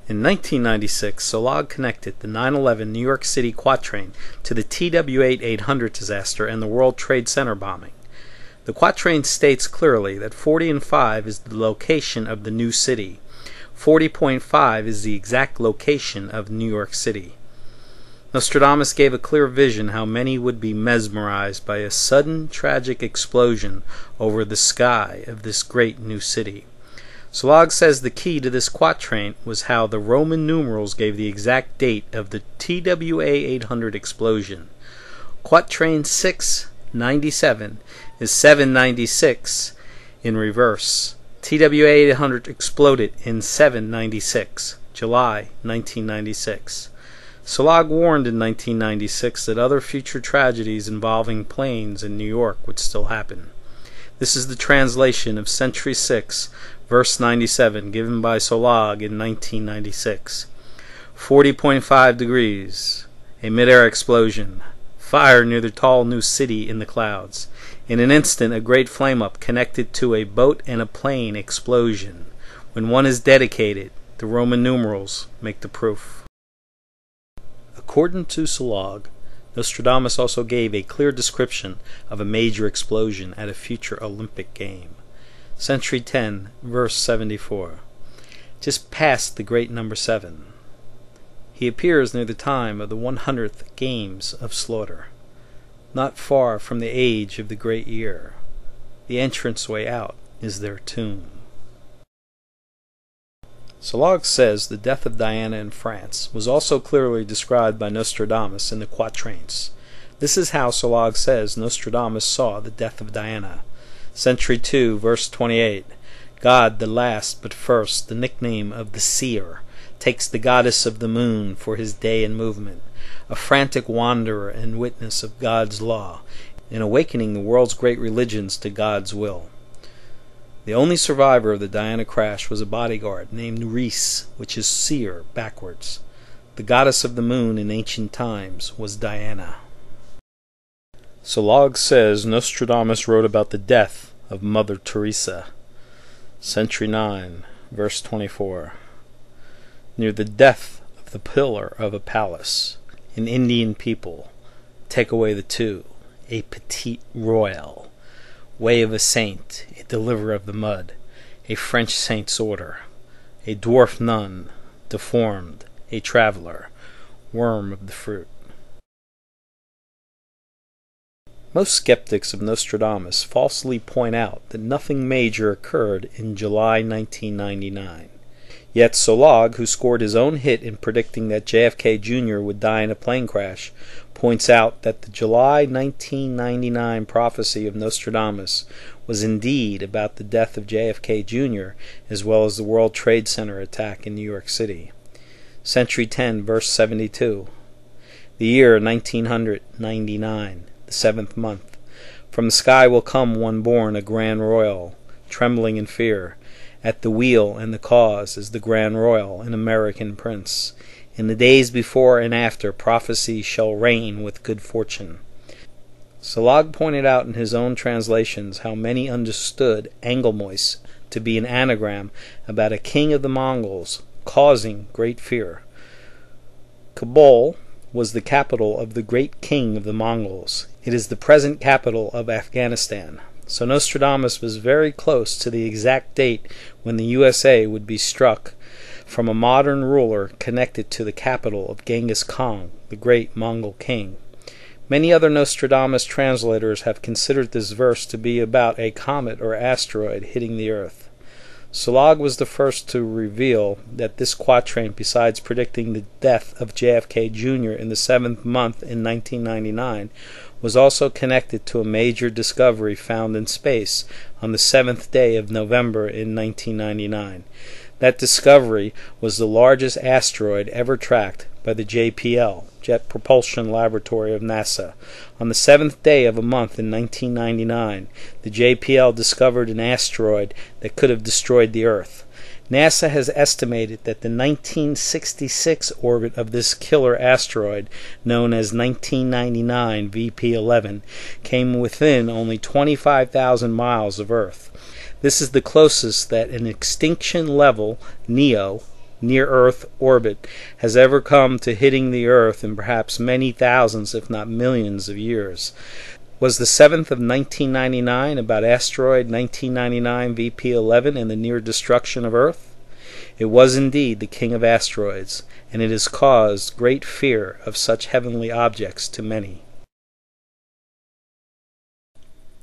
In 1996, Sollog connected the 9/11 New York City quatrain to the TW-800 disaster and the World Trade Center bombing. The quatrain states clearly that 40 and 5 is the location of the new city. 40.5 is the exact location of New York City. Nostradamus gave a clear vision how many would be mesmerized by a sudden tragic explosion over the sky of this great new city. Sollog says the key to this quatrain was how the Roman numerals gave the exact date of the TWA-800 explosion. Quatrain 697 is 796 in reverse. TWA-800 exploded in 796, July 1996. Sollog warned in 1996 that other future tragedies involving planes in New York would still happen. This is the translation of Century 6, verse 97, given by Sollog in 1996. 40.5 degrees. A mid-air explosion. Fire near the tall new city in the clouds. In an instant, a great flame-up connected to a boat and a plane explosion. When one is dedicated, the Roman numerals make the proof. According to Sollog, Nostradamus also gave a clear description of a major explosion at a future Olympic game. Century 10, verse 74. Just past the great number 7. He appears near the time of the 100th Games of Slaughter, not far from the age of the great year. The entranceway out is their tomb. Sollog says the death of Diana in France was also clearly described by Nostradamus in the quatrains. This is how Sollog says Nostradamus saw the death of Diana. Century 2, verse 28. God, the last but first, the nickname of the seer, takes the goddess of the moon for his day and movement, a frantic wanderer and witness of God's law, in awakening the world's great religions to God's will. The only survivor of the Diana crash was a bodyguard named Reese, which is seer backwards. The goddess of the moon in ancient times was Diana. Sollog says Nostradamus wrote about the death of Mother Teresa. Century 9, verse 24. Near the death of the pillar of a palace, an Indian people, take away the two, a petite royale, way of a saint, a deliverer of the mud, a French saint's order, a dwarf nun, deformed, a traveler, worm of the fruit. Most skeptics of Nostradamus falsely point out that nothing major occurred in July 1999. Yet Sollog, who scored his own hit in predicting that JFK Jr. would die in a plane crash, points out that the July 1999 prophecy of Nostradamus was indeed about the death of JFK Jr. as well as the World Trade Center attack in New York City. Century 10, verse 72. The year 1999. The 7th month. From the sky will come one born a grand royal, trembling in fear. At the wheel and the cause is the grand royal, an American prince. In the days before and after, prophecy shall reign with good fortune. Sollog pointed out in his own translations how many understood Anglemois to be an anagram about a king of the Mongols, causing great fear. Kabul was the capital of the great king of the Mongols. It is the present capital of Afghanistan. So Nostradamus was very close to the exact date when the USA would be struck from a modern ruler connected to the capital of Genghis Khan, the great Mongol king. Many other Nostradamus translators have considered this verse to be about a comet or asteroid hitting the earth. Sollog was the first to reveal that this quatrain, besides predicting the death of JFK Jr. in the 7th month in 1999, was also connected to a major discovery found in space on the 7th day of November in 1999. That discovery was the largest asteroid ever tracked by the JPL, Jet Propulsion Laboratory of NASA. On the 7th day of a month in 1999, the JPL discovered an asteroid that could have destroyed the Earth. NASA has estimated that the 1966 orbit of this killer asteroid, known as 1999 VP11, came within only 25,000 miles of Earth. This is the closest that an extinction-level NEO, near-Earth orbit, has ever come to hitting the Earth in perhaps many thousands, if not millions, of years. Was the 7th of 1999 about asteroid 1999 VP11 and the near destruction of Earth? It was indeed the king of asteroids, and it has caused great fear of such heavenly objects to many.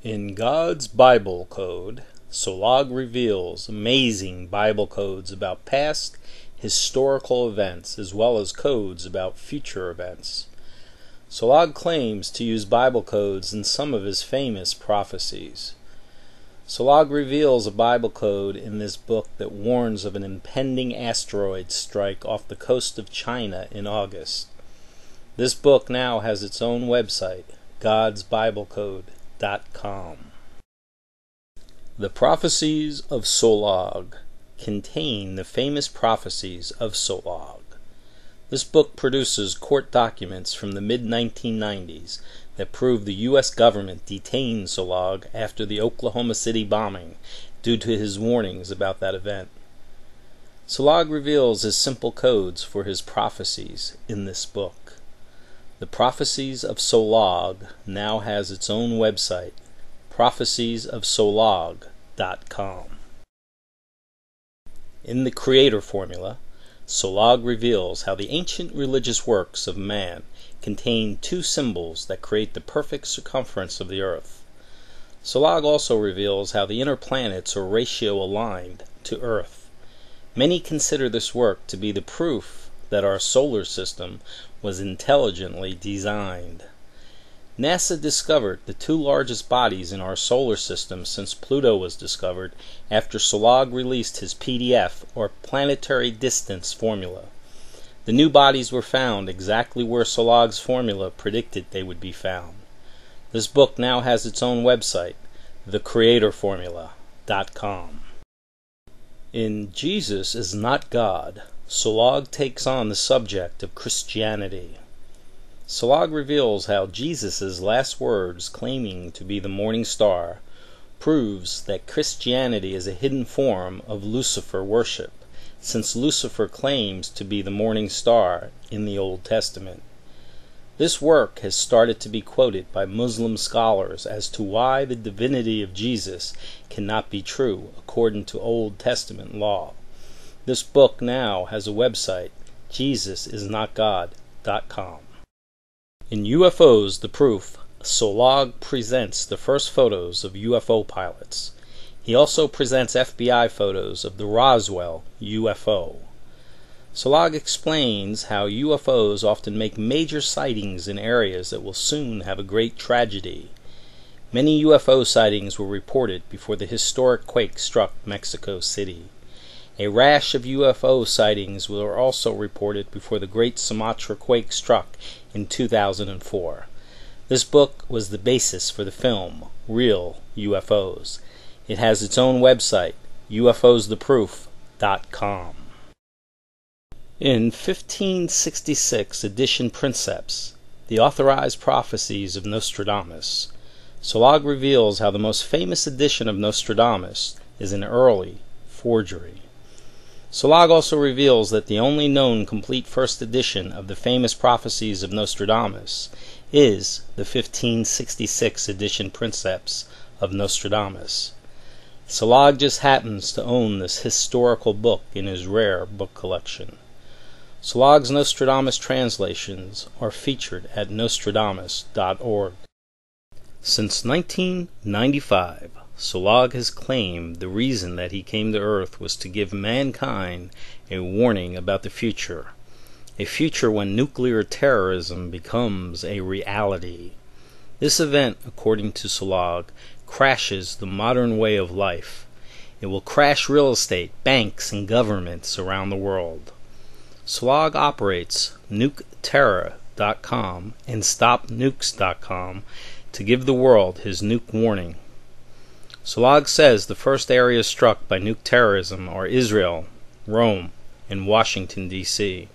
In God's Bible Code, Sollog reveals amazing Bible codes about past historical events as well as codes about future events. Sollog claims to use Bible codes in some of his famous prophecies. Sollog reveals a Bible code in this book that warns of an impending asteroid strike off the coast of China in August. This book now has its own website, godsbiblecode.com. The prophecies of Sollog contain the famous prophecies of Sollog. This book produces court documents from the mid-1990s that prove the U.S. government detained Sollog after the Oklahoma City bombing due to his warnings about that event. Sollog reveals his simple codes for his prophecies in this book. The Prophecies of Sollog now has its own website, propheciesofsollog.com. In the Creator Formula, Sollog reveals how the ancient religious works of man contain two symbols that create the perfect circumference of the earth. Sollog also reveals how the inner planets are ratio aligned to Earth. Many consider this work to be the proof that our solar system was intelligently designed. NASA discovered the two largest bodies in our solar system since Pluto was discovered after Sollog released his PDF, or planetary distance formula. The new bodies were found exactly where Sollog's formula predicted they would be found. This book now has its own website, thecreatorformula.com. In Jesus is Not God, Sollog takes on the subject of Christianity. Sollog reveals how Jesus' last words, claiming to be the morning star, proves that Christianity is a hidden form of Lucifer worship, since Lucifer claims to be the morning star in the Old Testament. This work has started to be quoted by Muslim scholars as to why the divinity of Jesus cannot be true according to Old Testament law. This book now has a website, JesusIsNotGod.com. In UFOs, The Proof, Sollog presents the first photos of UFO pilots. He also presents FBI photos of the Roswell UFO. Sollog explains how UFOs often make major sightings in areas that will soon have a great tragedy. Many UFO sightings were reported before the historic quake struck Mexico City. A rash of UFO sightings were also reported before the Great Sumatra quake struck in 2004. This book was the basis for the film, Real UFOs. It has its own website, ufostheproof.com. In 1566 edition Princeps, The Authorized Prophecies of Nostradamus, Sollog reveals how the most famous edition of Nostradamus is an early forgery. Sollog also reveals that the only known complete first edition of the famous prophecies of Nostradamus is the 1566 edition Princeps of Nostradamus. Sollog just happens to own this historical book in his rare book collection. Sollog's Nostradamus translations are featured at nostradamus.org. Since 1995, Sollog has claimed the reason that he came to Earth was to give mankind a warning about the future, a future when nuclear terrorism becomes a reality. This event, according to Sollog, crashes the modern way of life. It will crash real estate, banks, and governments around the world. Sollog operates NukeTerror.com and StopNukes.com to give the world his nuke warning. Sollog says the first areas struck by nuke terrorism are Israel, Rome, and Washington, D.C.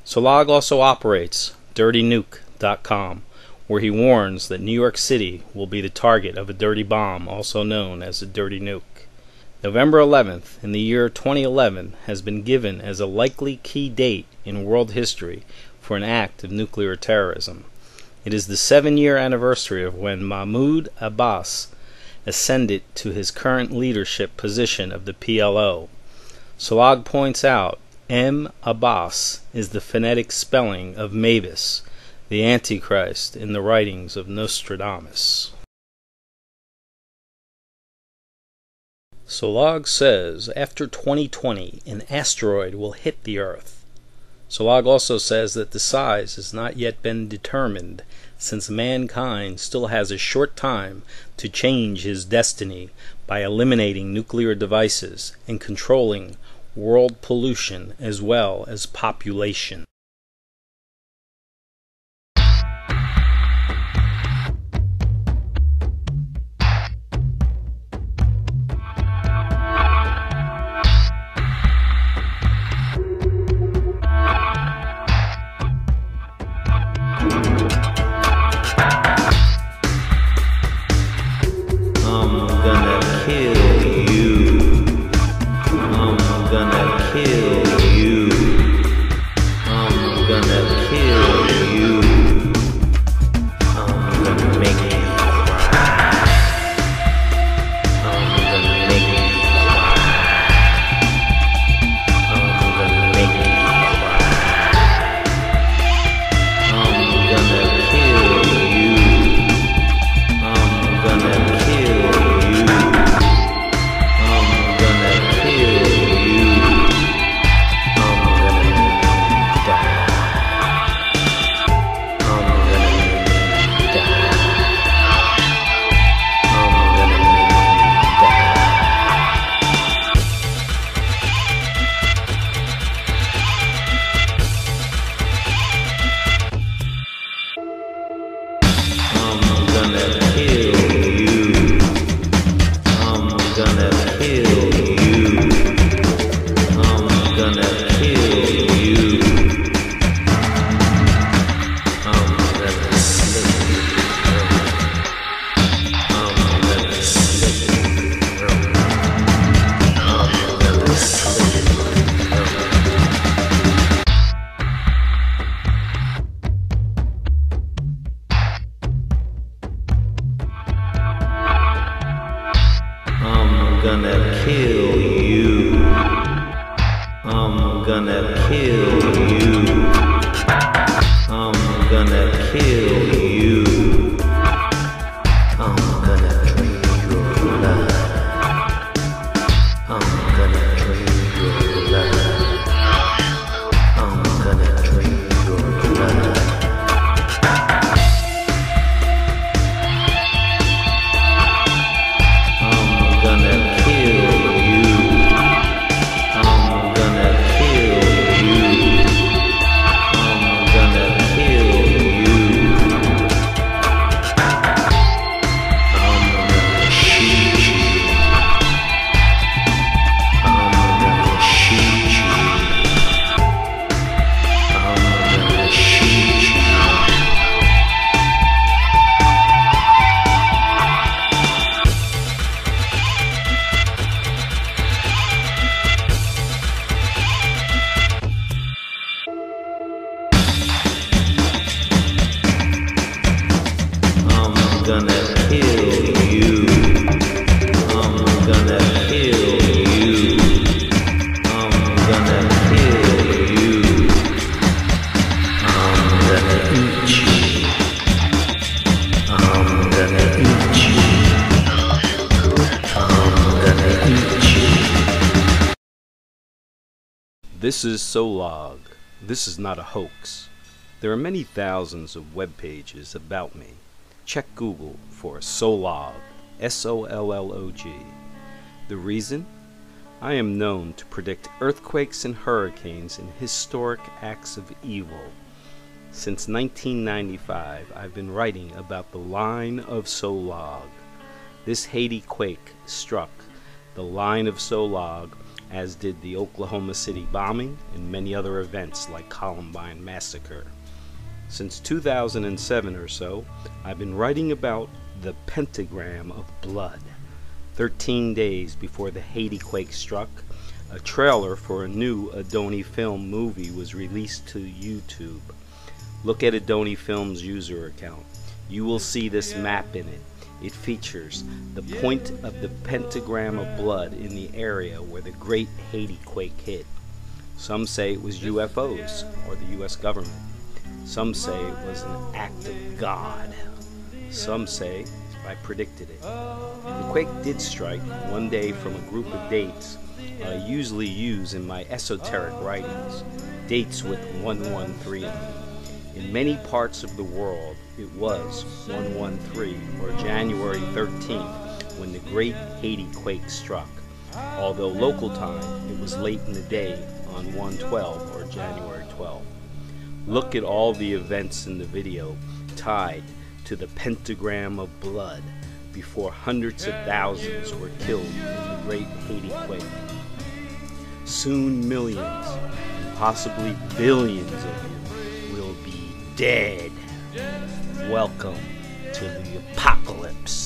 Sollog also operates DirtyNuke.com, where he warns that New York City will be the target of a dirty bomb, also known as a dirty nuke. November 11th in the year 2011 has been given as a likely key date in world history for an act of nuclear terrorism. It is the 7-year anniversary of when Mahmoud Abbas ascended to his current leadership position of the PLO. Sollog points out M. Abbas is the phonetic spelling of Mavis, the Antichrist in the writings of Nostradamus. Sollog says after 2020 an asteroid will hit the Earth. Sollog also says that the size has not yet been determined, since mankind still has a short time to change his destiny by eliminating nuclear devices and controlling world pollution as well as population. gonna kill you. I'm gonna kill you. I'm gonna kill you. I'm gonna drink your blood. I'm gonna drink your blood. I'm gonna drink your blood. I'm gonna kill you. I'm gonna kill you. I'm gonna kill you. I'm gonna shoot you. I'm gonna shoot you. I'm gonna shoot you. I'm gonna kill you. I'm gonna kill you. I'm gonna kill you. I'm gonna eat you. I'm gonna eat you. I'm gonna eat you. This is Sollog. This is not a hoax. There are many thousands of web pages about me. Check Google for Sollog, S-O-L-L-O-G. The reason? I am known to predict earthquakes and hurricanes and historic acts of evil. Since 1995, I've been writing about the line of Sollog. This Haiti quake struck the line of Sollog, as did the Oklahoma City bombing and many other events like Columbine Massacre. Since 2007 or so, I've been writing about the pentagram of blood. 13 days before the Haiti quake struck, a trailer for a new Adoni Film movie was released to YouTube. Look at Adoni Film's user account. You will see this map in it. It features the point of the pentagram of blood in the area where the great Haiti quake hit. Some say it was UFOs or the US government. Some say it was an act of God. Some say I predicted it. The quake did strike one day from a group of dates I usually use in my esoteric writings, dates with 113 in them. In many parts of the world, it was 113 or January 13th when the great Haiti quake struck. Although local time, it was late in the day on 112 or January 12th. Look at all the events in the video tied to the pentagram of blood before hundreds of thousands were killed in the great Haiti quake. Soon millions, and possibly billions of you will be dead. Welcome to the apocalypse.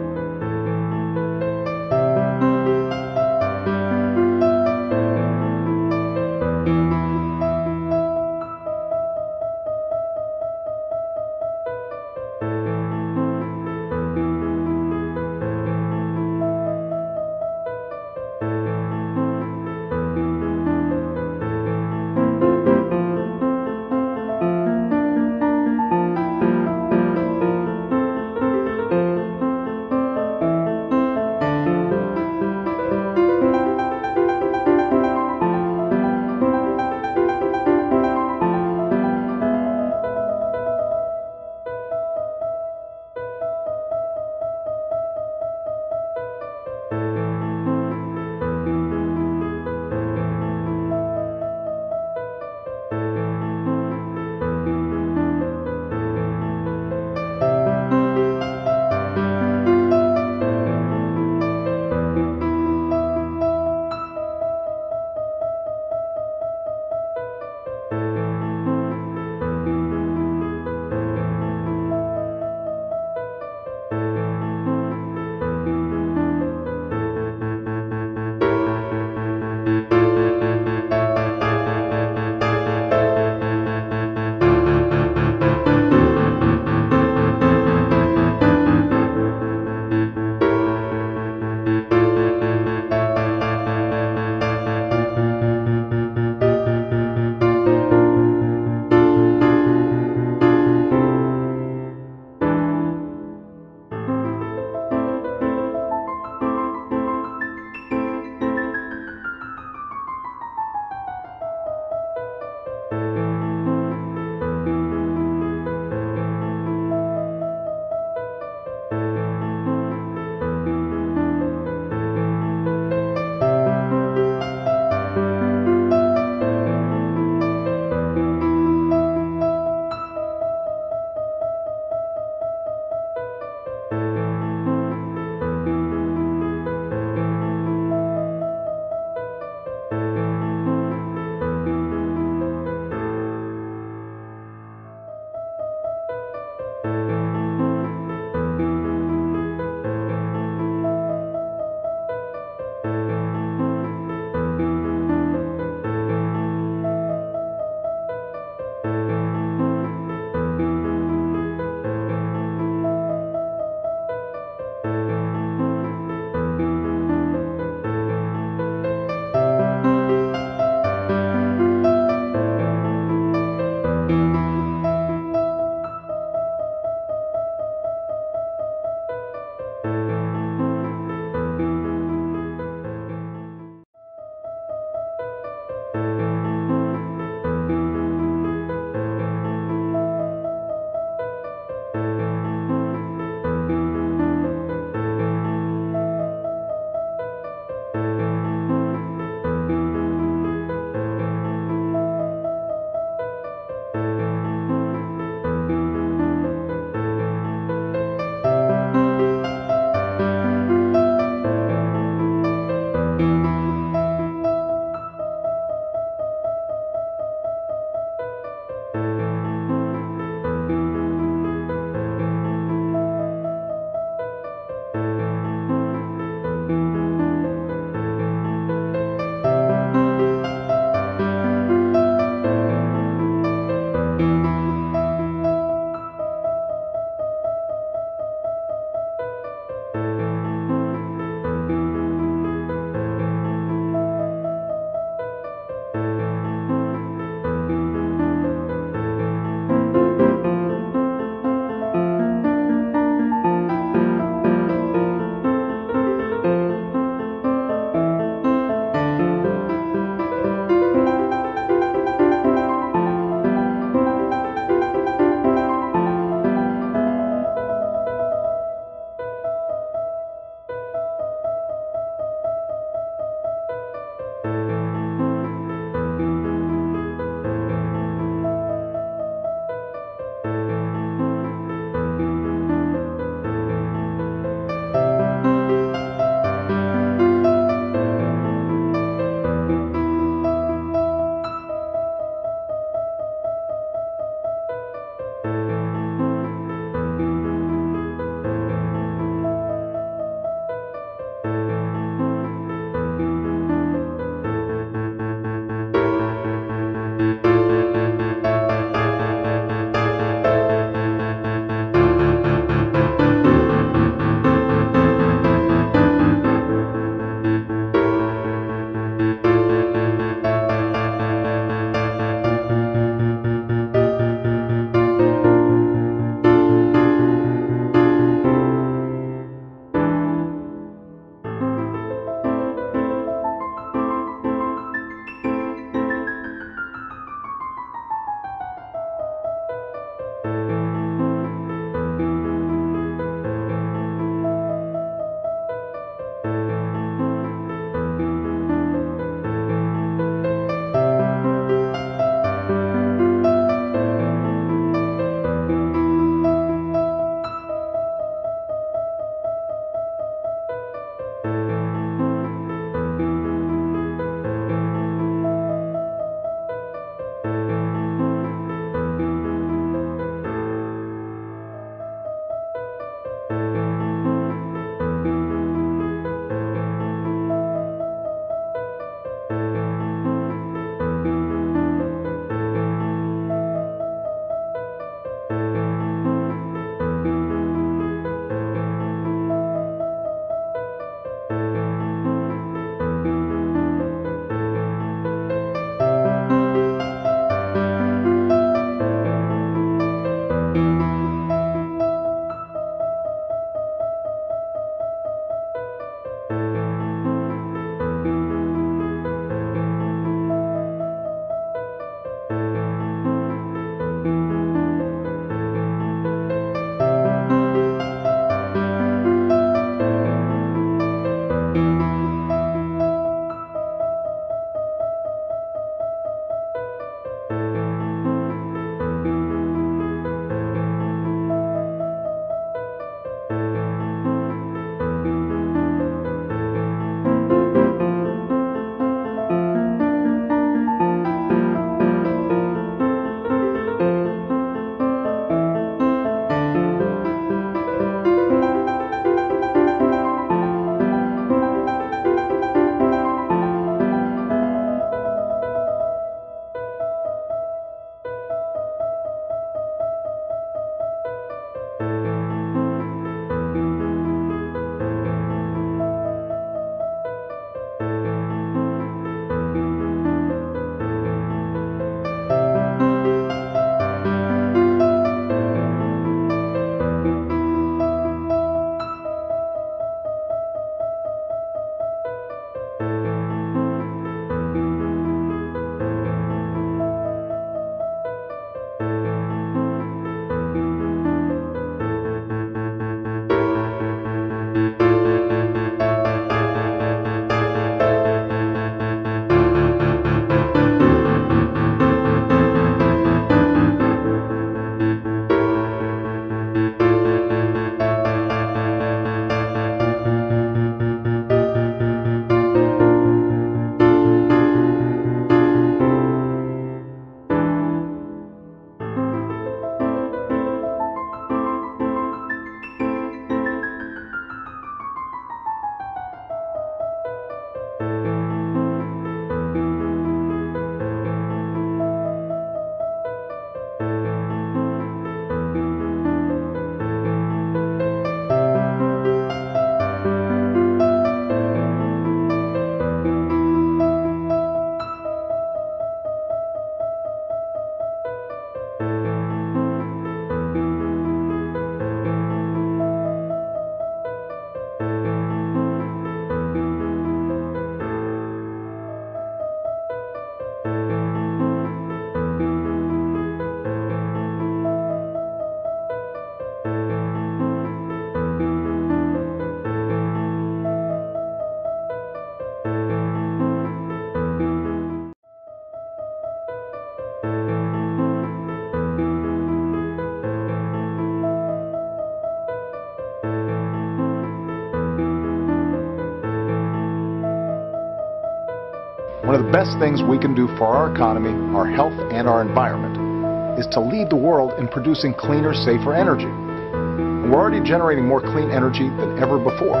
One of the best things we can do for our economy, our health, and our environment is to lead the world in producing cleaner, safer energy. And we're already generating more clean energy than ever before.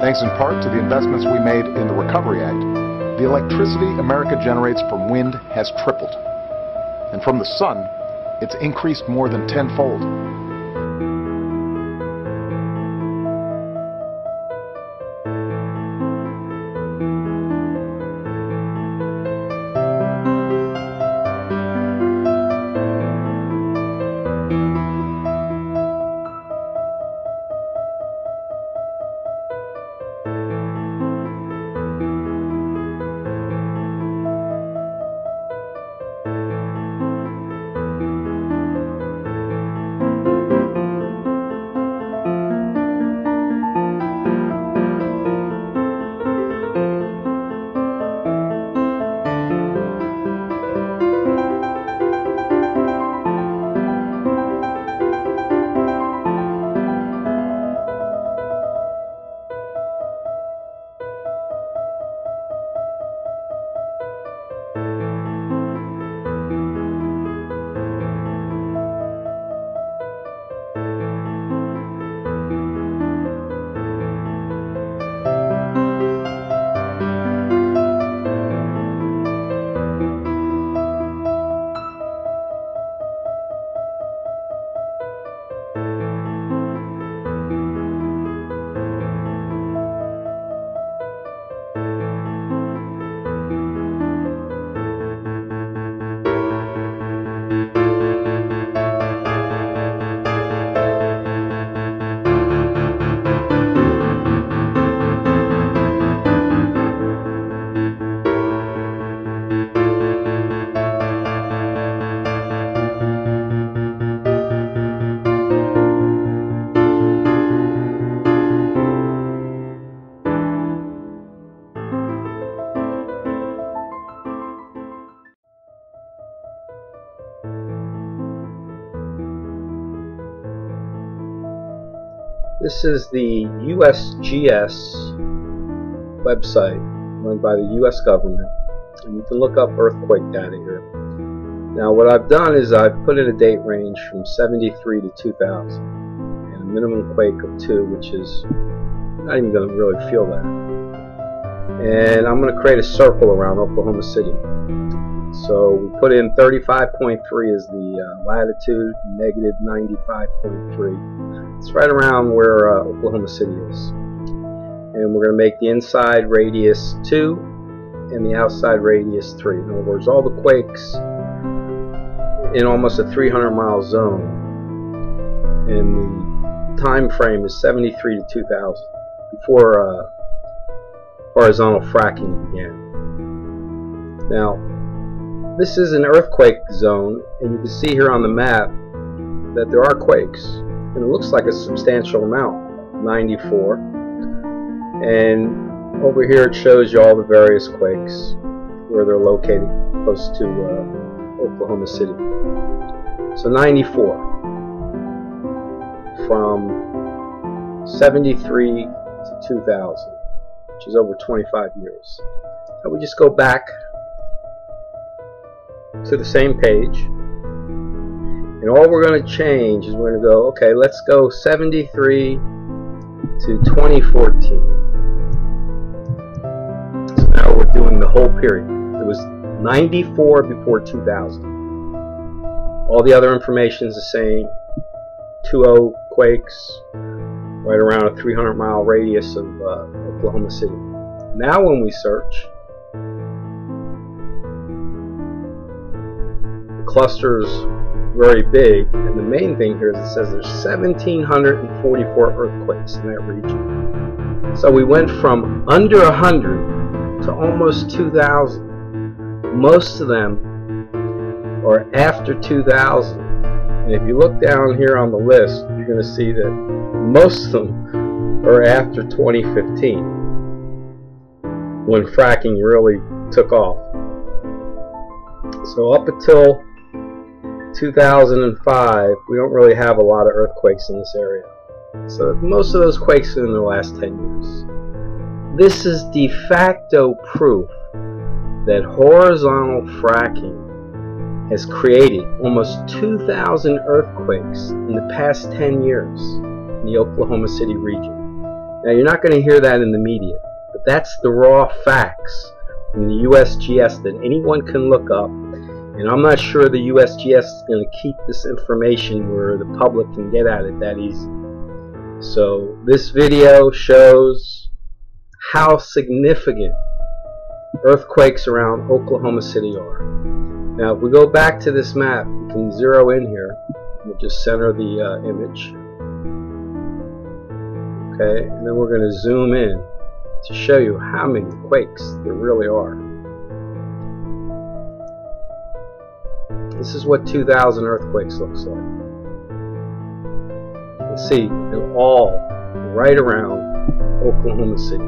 Thanks in part to the investments we made in the Recovery Act, the electricity America generates from wind has tripled. And from the sun, it's increased more than tenfold. This is the USGS website run by the US government, and you can look up earthquake data here. Now what I've done is I've put in a date range from 73 to 2000 and a minimum quake of 2, which is not even going to really feel that. And I'm going to create a circle around Oklahoma City. So we put in 35.3 as the latitude, negative 95.3. It's right around where Oklahoma City is. And we're going to make the inside radius 2 and the outside radius 3. In other words, all the quakes in almost a 300-mile zone. And the time frame is 73 to 2000, before horizontal fracking began. Now, this is an earthquake zone, and you can see here on the map that there are quakes, and it looks like a substantial amount, 94. And over here it shows you all the various quakes where they're located close to Oklahoma City. So 94 from 73 to 2000, which is over 25 years. Now we just go back to the same page, and all we're going to change is we're going to go, okay, let's go 73 to 2014. So now we're doing the whole period. It was 94 before 2000. All the other information is the same. 2.0 quakes right around a 300-mile radius of Oklahoma City. Now when we search, clusters very big, and the main thing here is it says there's 1,744 earthquakes in that region. So we went from under 100 to almost 2,000. Most of them are after 2000, and if you look down here on the list, you're going to see that most of them are after 2015, when fracking really took off. So up until 2005, we don't really have a lot of earthquakes in this area. So most of those quakes are in the last 10 years. This is de facto proof that horizontal fracking has created almost 2,000 earthquakes in the past 10 years in the Oklahoma City region. Now, you're not going to hear that in the media, but that's the raw facts from the USGS that anyone can look up, and I'm not sure the USGS is going to keep this information where the public can get at it that easy. So this video shows how significant earthquakes around Oklahoma City are. Now, if we go back to this map, we can zero in here. We'll just center the image. Okay, and then we're going to zoom in to show you how many quakes there really are. This is what 2,000 earthquakes looks like. You can see they're all right around Oklahoma City.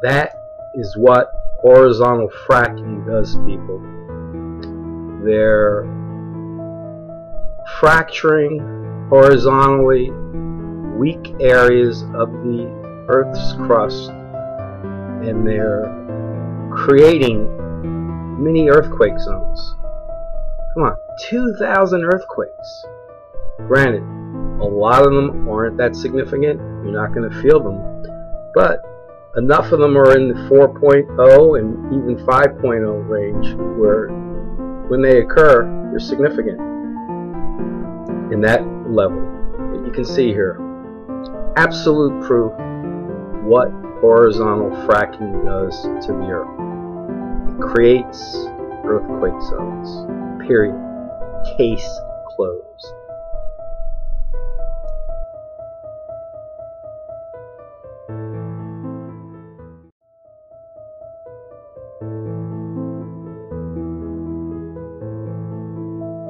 That is what horizontal fracking does, people. They're fracturing horizontally weak areas of the Earth's crust, and they're creating mini earthquake zones. Come on, 2,000 earthquakes. Granted, a lot of them aren't that significant. You're not going to feel them, but enough of them are in the 4.0 and even 5.0 range where when they occur, they're significant in that level. But you can see here, absolute proof what horizontal fracking does to the Earth. It creates earthquake zones. Period. Case closed.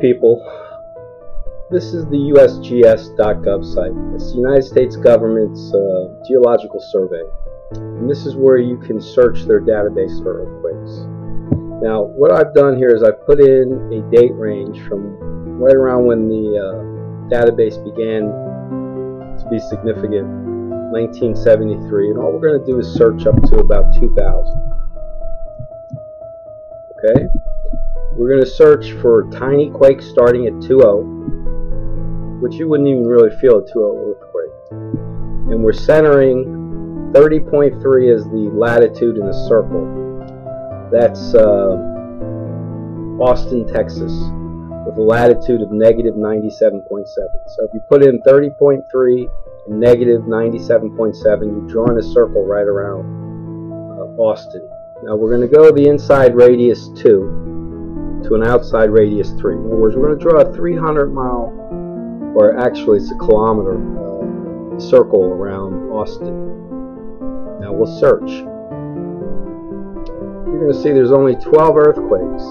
People, this is the USGS.gov site. It's the United States government's geological survey, and this is where you can search their database for earthquakes. Now, what I've done here is I've put in a date range from right around when the database began to be significant, 1973, and all we're going to do is search up to about 2000. Okay? We're going to search for tiny quakes starting at 2.0, which you wouldn't even really feel a 2.0 earthquake. And we're centering 30.3 as the latitude in a circle. That's Austin, Texas, with a latitude of -97.7. So if you put in 30.3 and -97.7, you're drawing a circle right around Austin. Now we're going to go the inside radius 2 to an outside radius 3. In other words, we're going to draw a 300-mile, or actually it's a kilometer, circle around Austin. Now we'll search. You're going to see there's only 12 earthquakes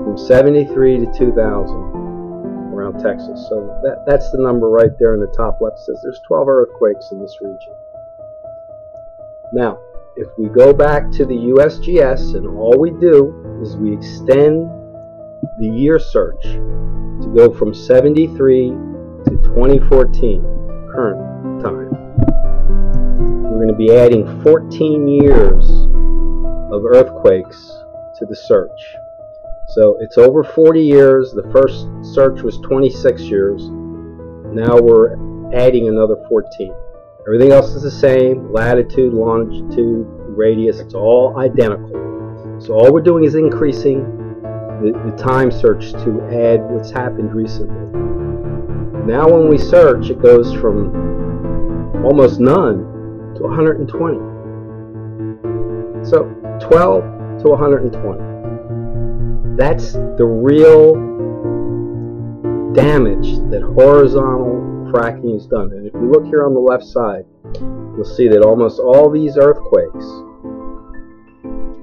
from 73 to 2000 around Texas. So that's the number right there in the top left. It says there's 12 earthquakes in this region. Now, if we go back to the USGS and all we do is we extend the year search to go from 73 to 2014, current time, we're going to be adding 14 years of earthquakes to the search. So it's over 40 years. The first search was 26 years. Now we're adding another 14. Everything else is the same, latitude, longitude, radius, it's all identical. So all we're doing is increasing the time search to add what's happened recently. Now when we search, it goes from almost none to 120. So 12 to 120. That's the real damage that horizontal fracking has done. And if you look here on the left side, you'll see that almost all these earthquakes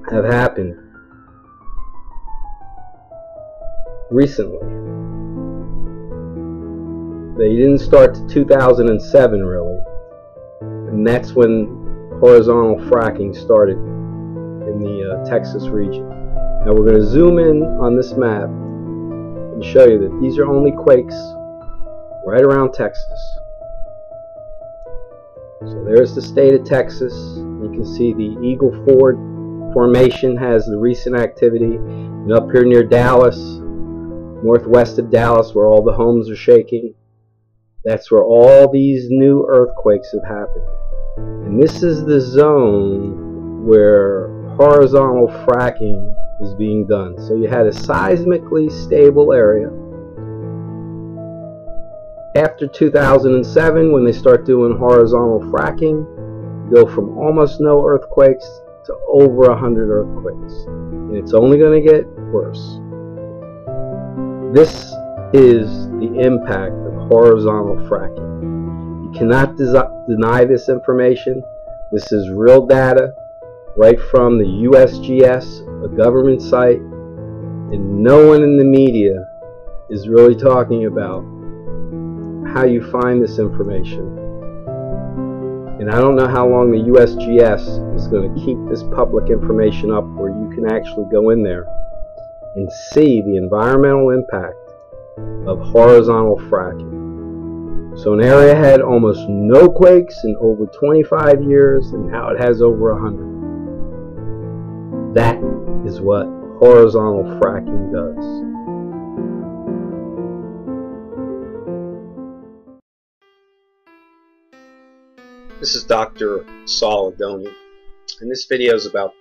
have happened recently. They didn't start to 2007 really, and that's when horizontal fracking started in the Texas region. Now we're going to zoom in on this map and show you that these are only quakes right around Texas. So there's the state of Texas. You can see the Eagle Ford Formation has the recent activity, and up here near Dallas, northwest of Dallas, where all the homes are shaking, that's where all these new earthquakes have happened. And this is the zone where horizontal fracking is being done. So you had a seismically stable area. After 2007, when they start doing horizontal fracking, you go from almost no earthquakes to over 100 earthquakes. And it's only going to get worse. This is the impact of horizontal fracking. You cannot deny this information. This is real data right from the USGS, a government site, and no one in the media is really talking about how you find this information. And I don't know how long the USGS is going to keep this public information up where you can actually go in there and see the environmental impact of horizontal fracking. So an area had almost no quakes in over 25 years, and now it has over 100. That is what horizontal fracking does. This is Dr. Adoni, and this video is about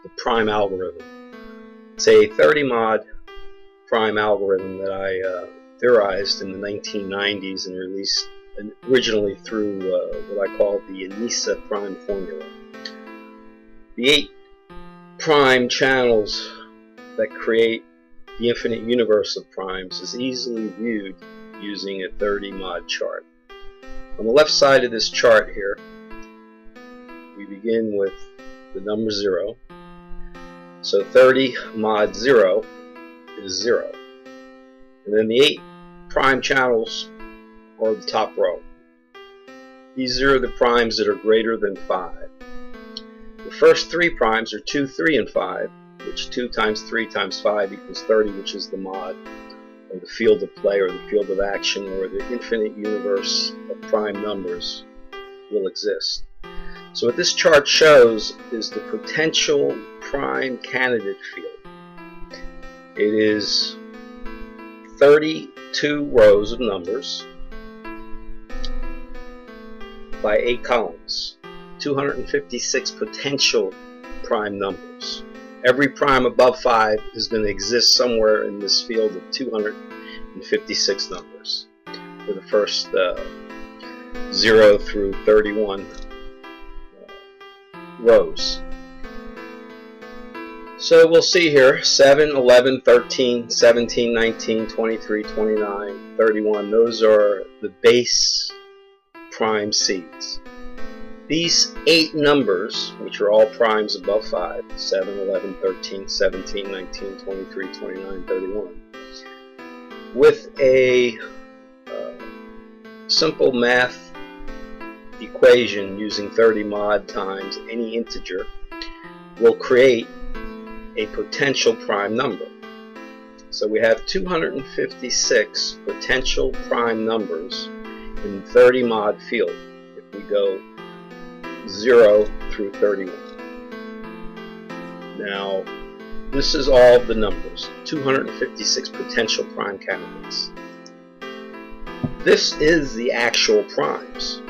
the prime algorithm. It's a 30-mod prime algorithm that I theorized in the 1990s and released originally through what I call the ANISA prime formula. The 8 prime channels that create the infinite universe of primes is easily viewed using a 30-mod chart. On the left side of this chart here, we begin with the number 0. So 30 mod 0 is 0. And then the 8 prime channels are the top row. These are the primes that are greater than 5. The first 3 primes are 2, 3, and 5, which 2 times 3 times 5 equals 30, which is the mod, or the field of play, or the field of action, or the infinite universe of prime numbers will exist. So what this chart shows is the potential prime candidate field. It is 32 rows of numbers by 8 columns, 256 potential prime numbers. Every prime above 5 is going to exist somewhere in this field of 256 numbers for the first 0 through 31 rows. So we'll see here 7, 11, 13, 17, 19, 23, 29, 31. Those are the base prime seeds. These 8 numbers, which are all primes above 5, 7, 11, 13, 17, 19, 23, 29, 31, with a simple math equation using 30 mod times any integer, will create a potential prime number. So we have 256 potential prime numbers in the 30 mod field if we go 0 through 31. Now, this is all the numbers, 256 potential prime candidates. This is the actual primes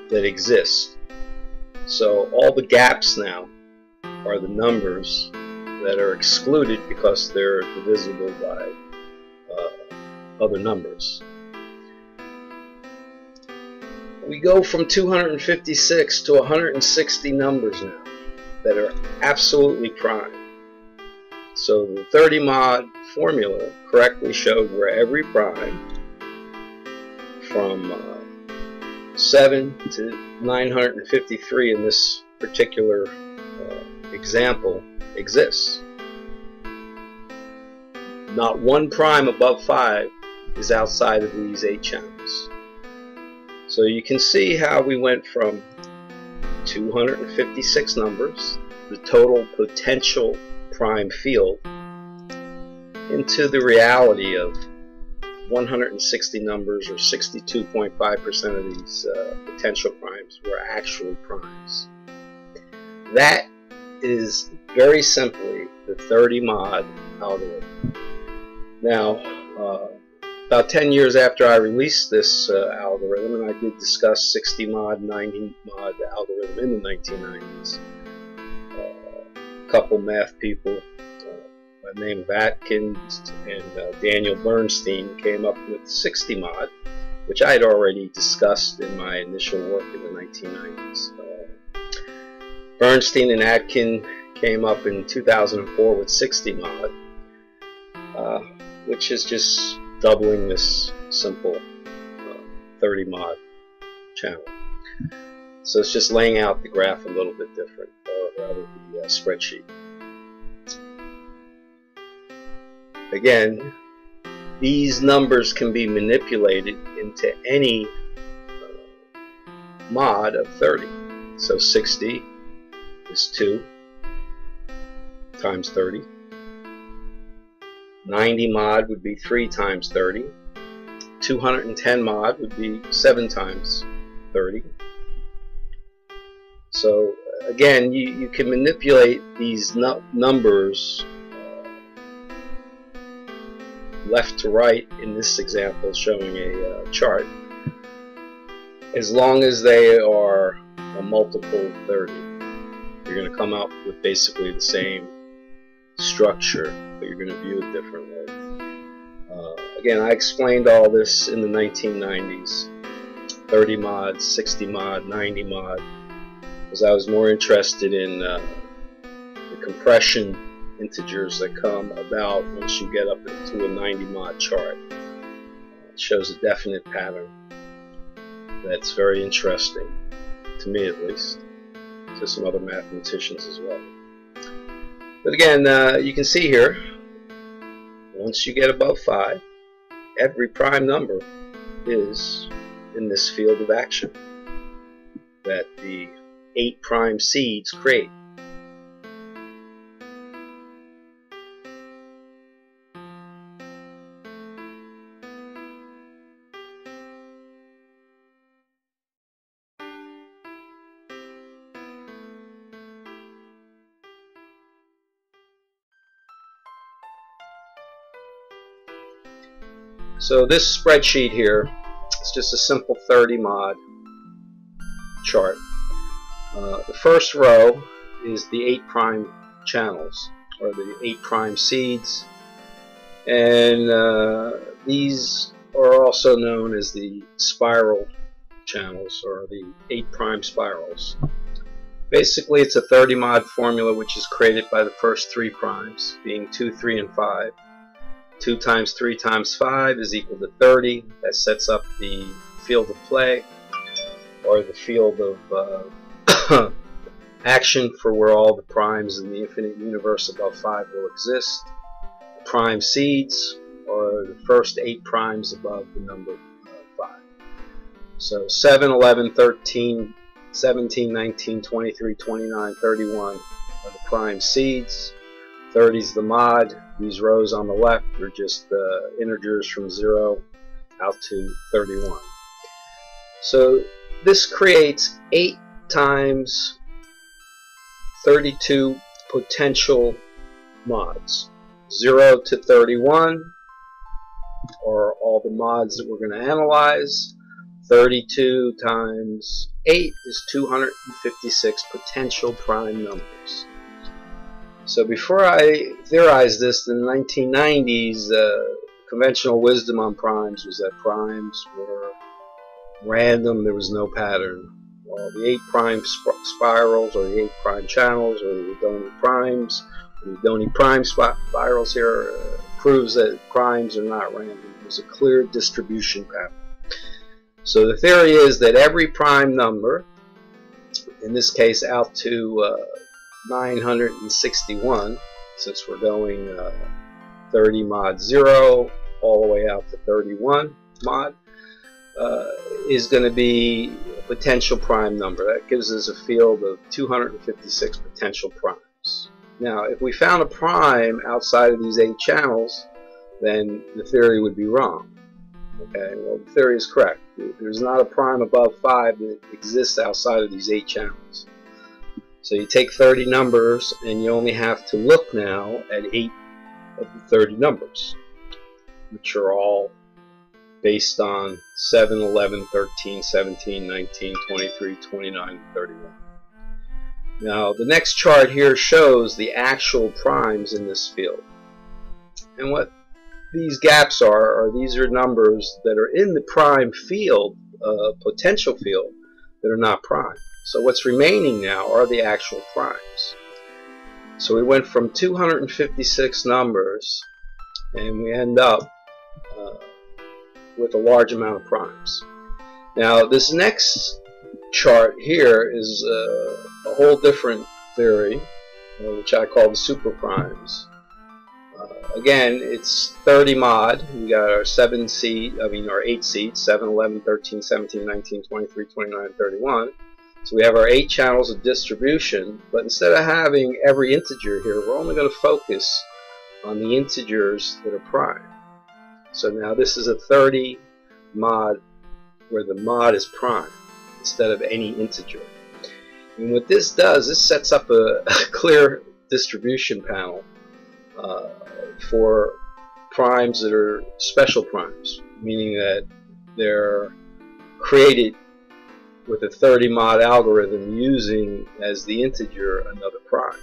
that exist. So all the gaps now are the numbers that are excluded because they're divisible by other numbers. We go from 256 to 160 numbers now that are absolutely prime. So the 30 mod formula correctly showed where every prime from 7 to 953 in this particular example exists. Not one prime above 5 is outside of these 8 channels. So you can see how we went from 256 numbers, the total potential prime field, into the reality of 160 numbers, or 62.5% of these potential primes were actually primes. That is very simply the 30 mod algorithm. Now, about 10 years after I released this algorithm, and I did discuss 60 mod, 90 mod algorithm in the 1990s, a couple math people by the name of Atkins and Daniel Bernstein came up with 60 mod, which I had already discussed in my initial work in the 1990s. Bernstein and Atkin came up in 2004 with 60 mod, which is just doubling this simple 30 mod channel. So it's just laying out the graph a little bit different, or rather the spreadsheet. Again, these numbers can be manipulated into any mod of 30. So 60 is 2 times 30. 90 mod would be 3 times 30. 210 mod would be 7 times 30. So again, you can manipulate these numbers left to right in this example showing a chart, as long as they are a multiple of 30. You're going to come out with basically the same structure, but you're going to view it differently. Again, I explained all this in the 1990s, 30 mod, 60 mod, 90 mod, because I was more interested in the compression integers that come about once you get up into a 90 mod chart. It shows a definite pattern that's very interesting, to me at least, to some other mathematicians as well. But again, you can see here, once you get above 5, every prime number is in this field of action that the 8 prime seeds create. So this spreadsheet here, it's just a simple 30 mod chart. The first row is the 8 prime channels, or the 8 prime seeds, and these are also known as the spiral channels, or the 8 prime spirals. Basically, it's a 30 mod formula which is created by the first 3 primes, being 2, 3, and 5. 2 times 3 times 5 is equal to 30. That sets up the field of play, or the field of action for where all the primes in the infinite universe above 5 will exist. The prime seeds are the first 8 primes above the number 5. So 7, 11, 13, 17, 19, 23, 29, 31 are the prime seeds. 30 is the mod. These rows on the left are just integers from 0 out to 31. So this creates 8 times 32 potential mods. 0 to 31 are all the mods that we're going to analyze. 32 times 8 is 256 potential prime numbers. So before I theorized this in the 1990s, conventional wisdom on primes was that primes were random, there was no pattern. Well, the 8 prime spirals, or the 8 prime channels, or the Adoni primes, the Adoni prime spirals here proves that primes are not random. There's a clear distribution pattern. So the theory is that every prime number, in this case out to 961, since we're going 30 mod 0 all the way out to 31 mod, is going to be a potential prime number. That gives us a field of 256 potential primes. Now, if we found a prime outside of these 8 channels, then the theory would be wrong. Okay, well, the theory is correct. There's not a prime above 5 that exists outside of these 8 channels. So you take 30 numbers and you only have to look now at 8 of the 30 numbers, which are all based on 7, 11, 13, 17, 19, 23, 29, and 31. Now the next chart here shows the actual primes in this field. And what these gaps are these are numbers that are in the prime field, potential field, that are not prime. So what's remaining now are the actual primes. So we went from 256 numbers and we end up with a large amount of primes. Now this next chart here is a whole different theory, which I call the super primes. Again, it's 30 mod. We got our 8 seats, 7, 11, 13, 17, 19, 23, 29, 31. So we have our 8 channels of distribution, but instead of having every integer here, we're only going to focus on the integers that are prime. So now this is a 30 mod where the mod is prime instead of any integer. And what this does, this sets up a clear distribution panel for primes that are special primes, meaning that they're created with a 30 mod algorithm using as the integer another prime.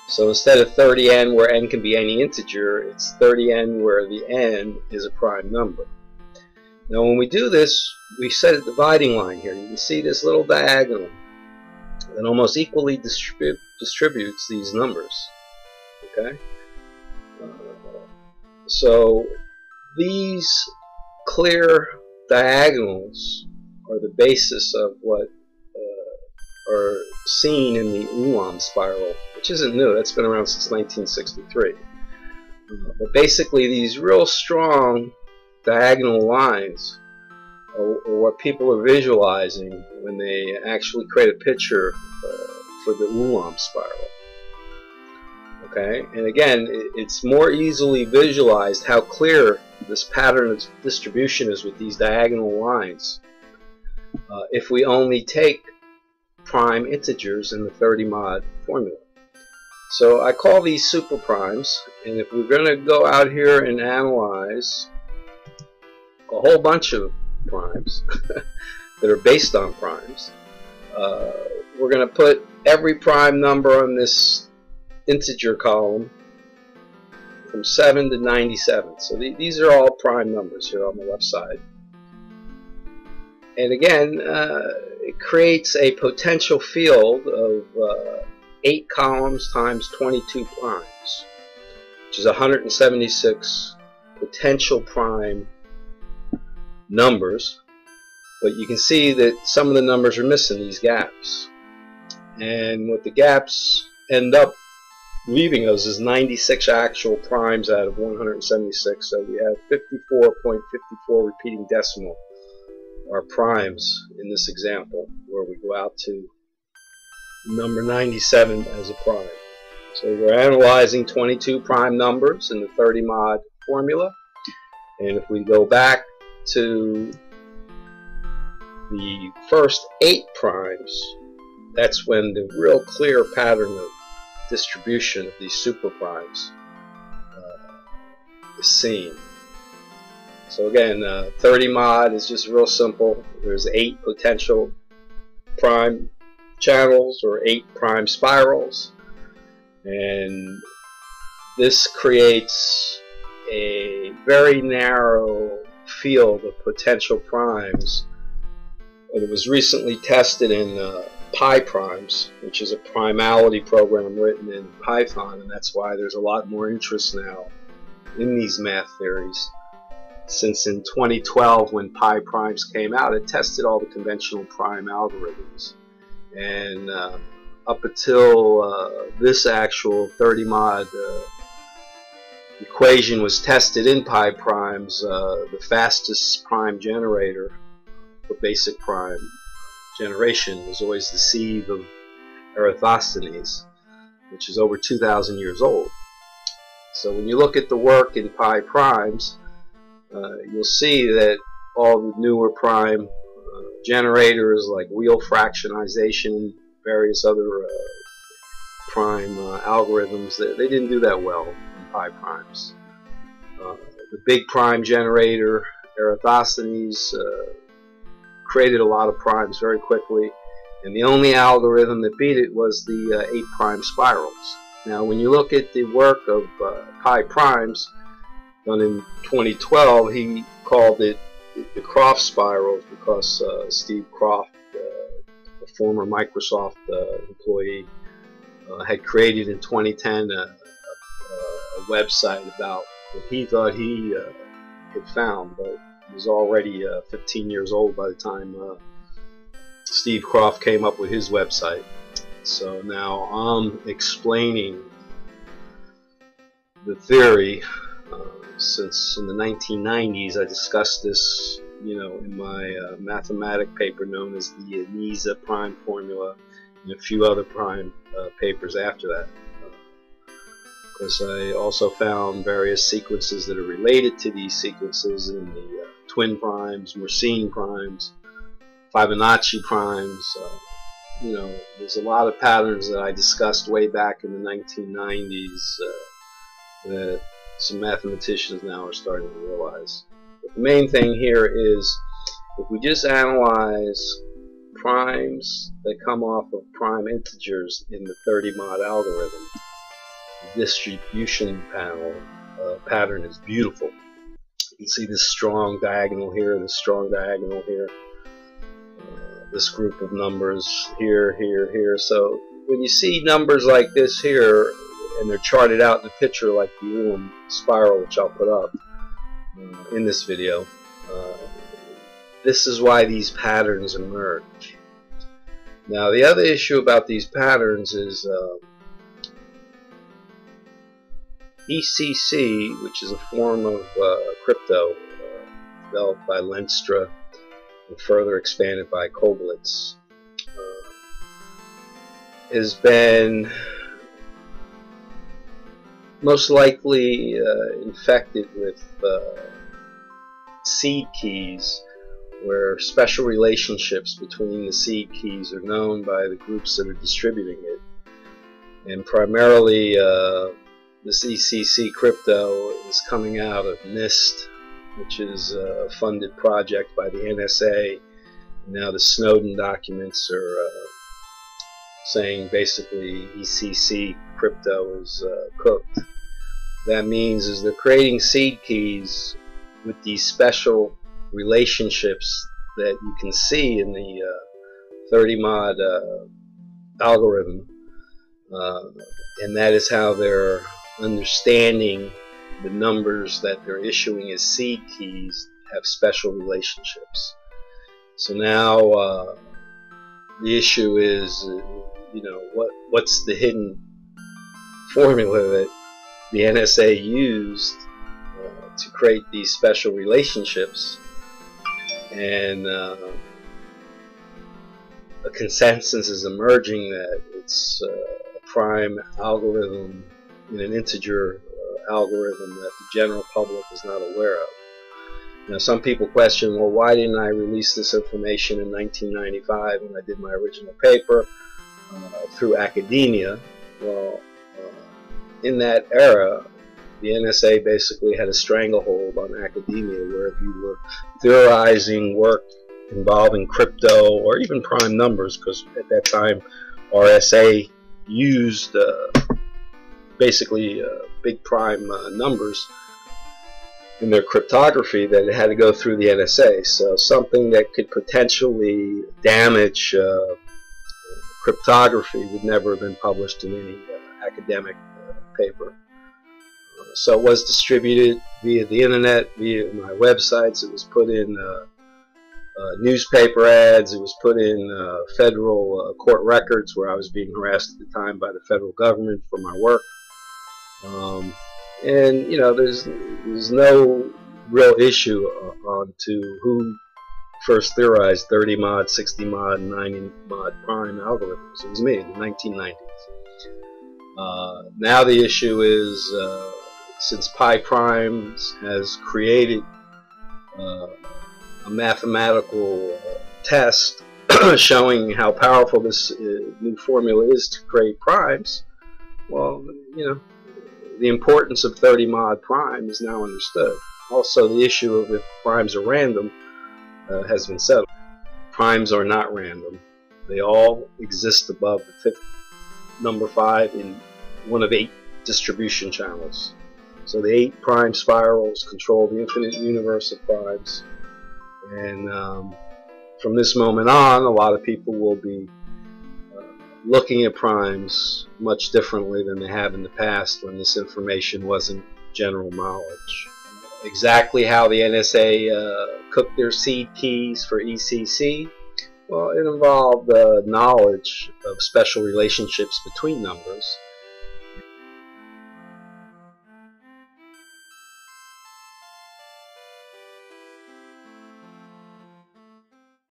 So instead of 30n where n can be any integer, it's 30n where the n is a prime number. Now when we do this, we set a dividing line here. You can see this little diagonal that almost equally distributes these numbers. Okay? So these clear diagonals are the basis of what are seen in the Ulam spiral, which isn't new. That's been around since 1963. But basically these real strong diagonal lines are what people are visualizing when they actually create a picture for the Ulam spiral. Okay, and again, it's more easily visualized how clear this pattern of distribution is with these diagonal lines if we only take prime integers in the 30 mod formula. So I call these super primes, and if we're going to go out here and analyze a whole bunch of primes that are based on primes, we're going to put every prime number on this integer column from 7 to 97. So these are all prime numbers here on the left side. And again, it creates a potential field of 8 columns times 22 primes, which is 176 potential prime numbers. But you can see that some of the numbers are missing these gaps. And what the gaps end up leaving us is 96 actual primes out of 176. So we have 54.54 repeating decimal are primes in this example, where we go out to number 97 as a prime. So we're analyzing 22 prime numbers in the 30 mod formula, and if we go back to the first 8 primes, that's when the real clear pattern of distribution of these super primes is seen. So again, 30 mod is just real simple. There's 8 potential prime channels or 8 prime spirals, and this creates a very narrow field of potential primes. It was recently tested in Pi primes, which is a primality program written in Python, and that's why there's a lot more interest now in these math theories. Since in 2012, when Pi primes came out, it tested all the conventional prime algorithms, and up until this actual 30 mod equation was tested in Pi primes, the fastest prime generator for basic prime generation was always the sieve of Eratosthenes, which is over 2,000 years old. So when you look at the work in Pi primes, you'll see that all the newer prime generators like wheel fractionization, various other prime algorithms, they didn't do that well in pi primes. The big prime generator, Eratosthenes, created a lot of primes very quickly, and the only algorithm that beat it was the 8 prime spirals. Now when you look at the work of pi primes done in 2012, he called it the Croft spirals because Steve Croft, a former Microsoft employee, had created in 2010 a website about what he thought he had found, but it was already 15 years old by the time Steve Croft came up with his website. So now I'm explaining the theory. Since in the 1990s I discussed this, in my mathematic paper known as the NISA prime formula, and a few other prime papers after that. Because I also found various sequences that are related to these sequences in the twin primes, Mersenne primes, Fibonacci primes. There's a lot of patterns that I discussed way back in the 1990s that some mathematicians now are starting to realize. But the main thing here is, if we just analyze primes that come off of prime integers in the 30 mod algorithm, the distribution pattern is beautiful. You can see this strong diagonal here, this strong diagonal here, this group of numbers here, here, here. So when you see numbers like this here, and they're charted out in a picture like the Ulam spiral, which I'll put up in this video, this is why these patterns emerge. Now the other issue about these patterns is ECC, which is a form of crypto developed by Lenstra and further expanded by Koblitz, has been most likely infected with seed keys, where special relationships between the seed keys are known by the groups that are distributing it. And primarily this ECC crypto is coming out of NIST, which is a funded project by the NSA. Now the Snowden documents are saying basically ECC crypto is cooked. That means is they're creating seed keys with these special relationships that you can see in the 30 mod algorithm, and that is how they're understanding the numbers that they're issuing as seed keys have special relationships. So now the issue is, what's the hidden formula that the NSA used to create these special relationships, and a consensus is emerging that it's a prime algorithm in an integer algorithm that the general public is not aware of. Now some people question, well, why didn't I release this information in 1995 when I did my original paper through academia? Well, in that era, the NSA basically had a stranglehold on academia, where if you were theorizing work involving crypto or even prime numbers, because at that time RSA used basically big prime numbers in their cryptography, that it had to go through the NSA. So something that could potentially damage cryptography would never have been published in any academic paper. So it was distributed via the internet, via my websites. It was put in newspaper ads. It was put in federal court records, where I was being harassed at the time by the federal government for my work. And there's no real issue on to who first theorized 30 mod, 60 mod, and 90 mod prime algorithms. It was me in the 1990s. Now the issue is, since pi primes has created a mathematical test showing how powerful this new formula is to create primes, well, you know, the importance of 30 mod prime is now understood. Also, the issue of if primes are random has been settled. Primes are not random. They all exist above the number 5 in one of 8 distribution channels. So the 8 prime spirals control the infinite universe of primes. And from this moment on, a lot of people will be looking at primes much differently than they have in the past when this information wasn't general knowledge. Exactly how the NSA cooked their seed keys for ECC, well, it involved knowledge of special relationships between numbers,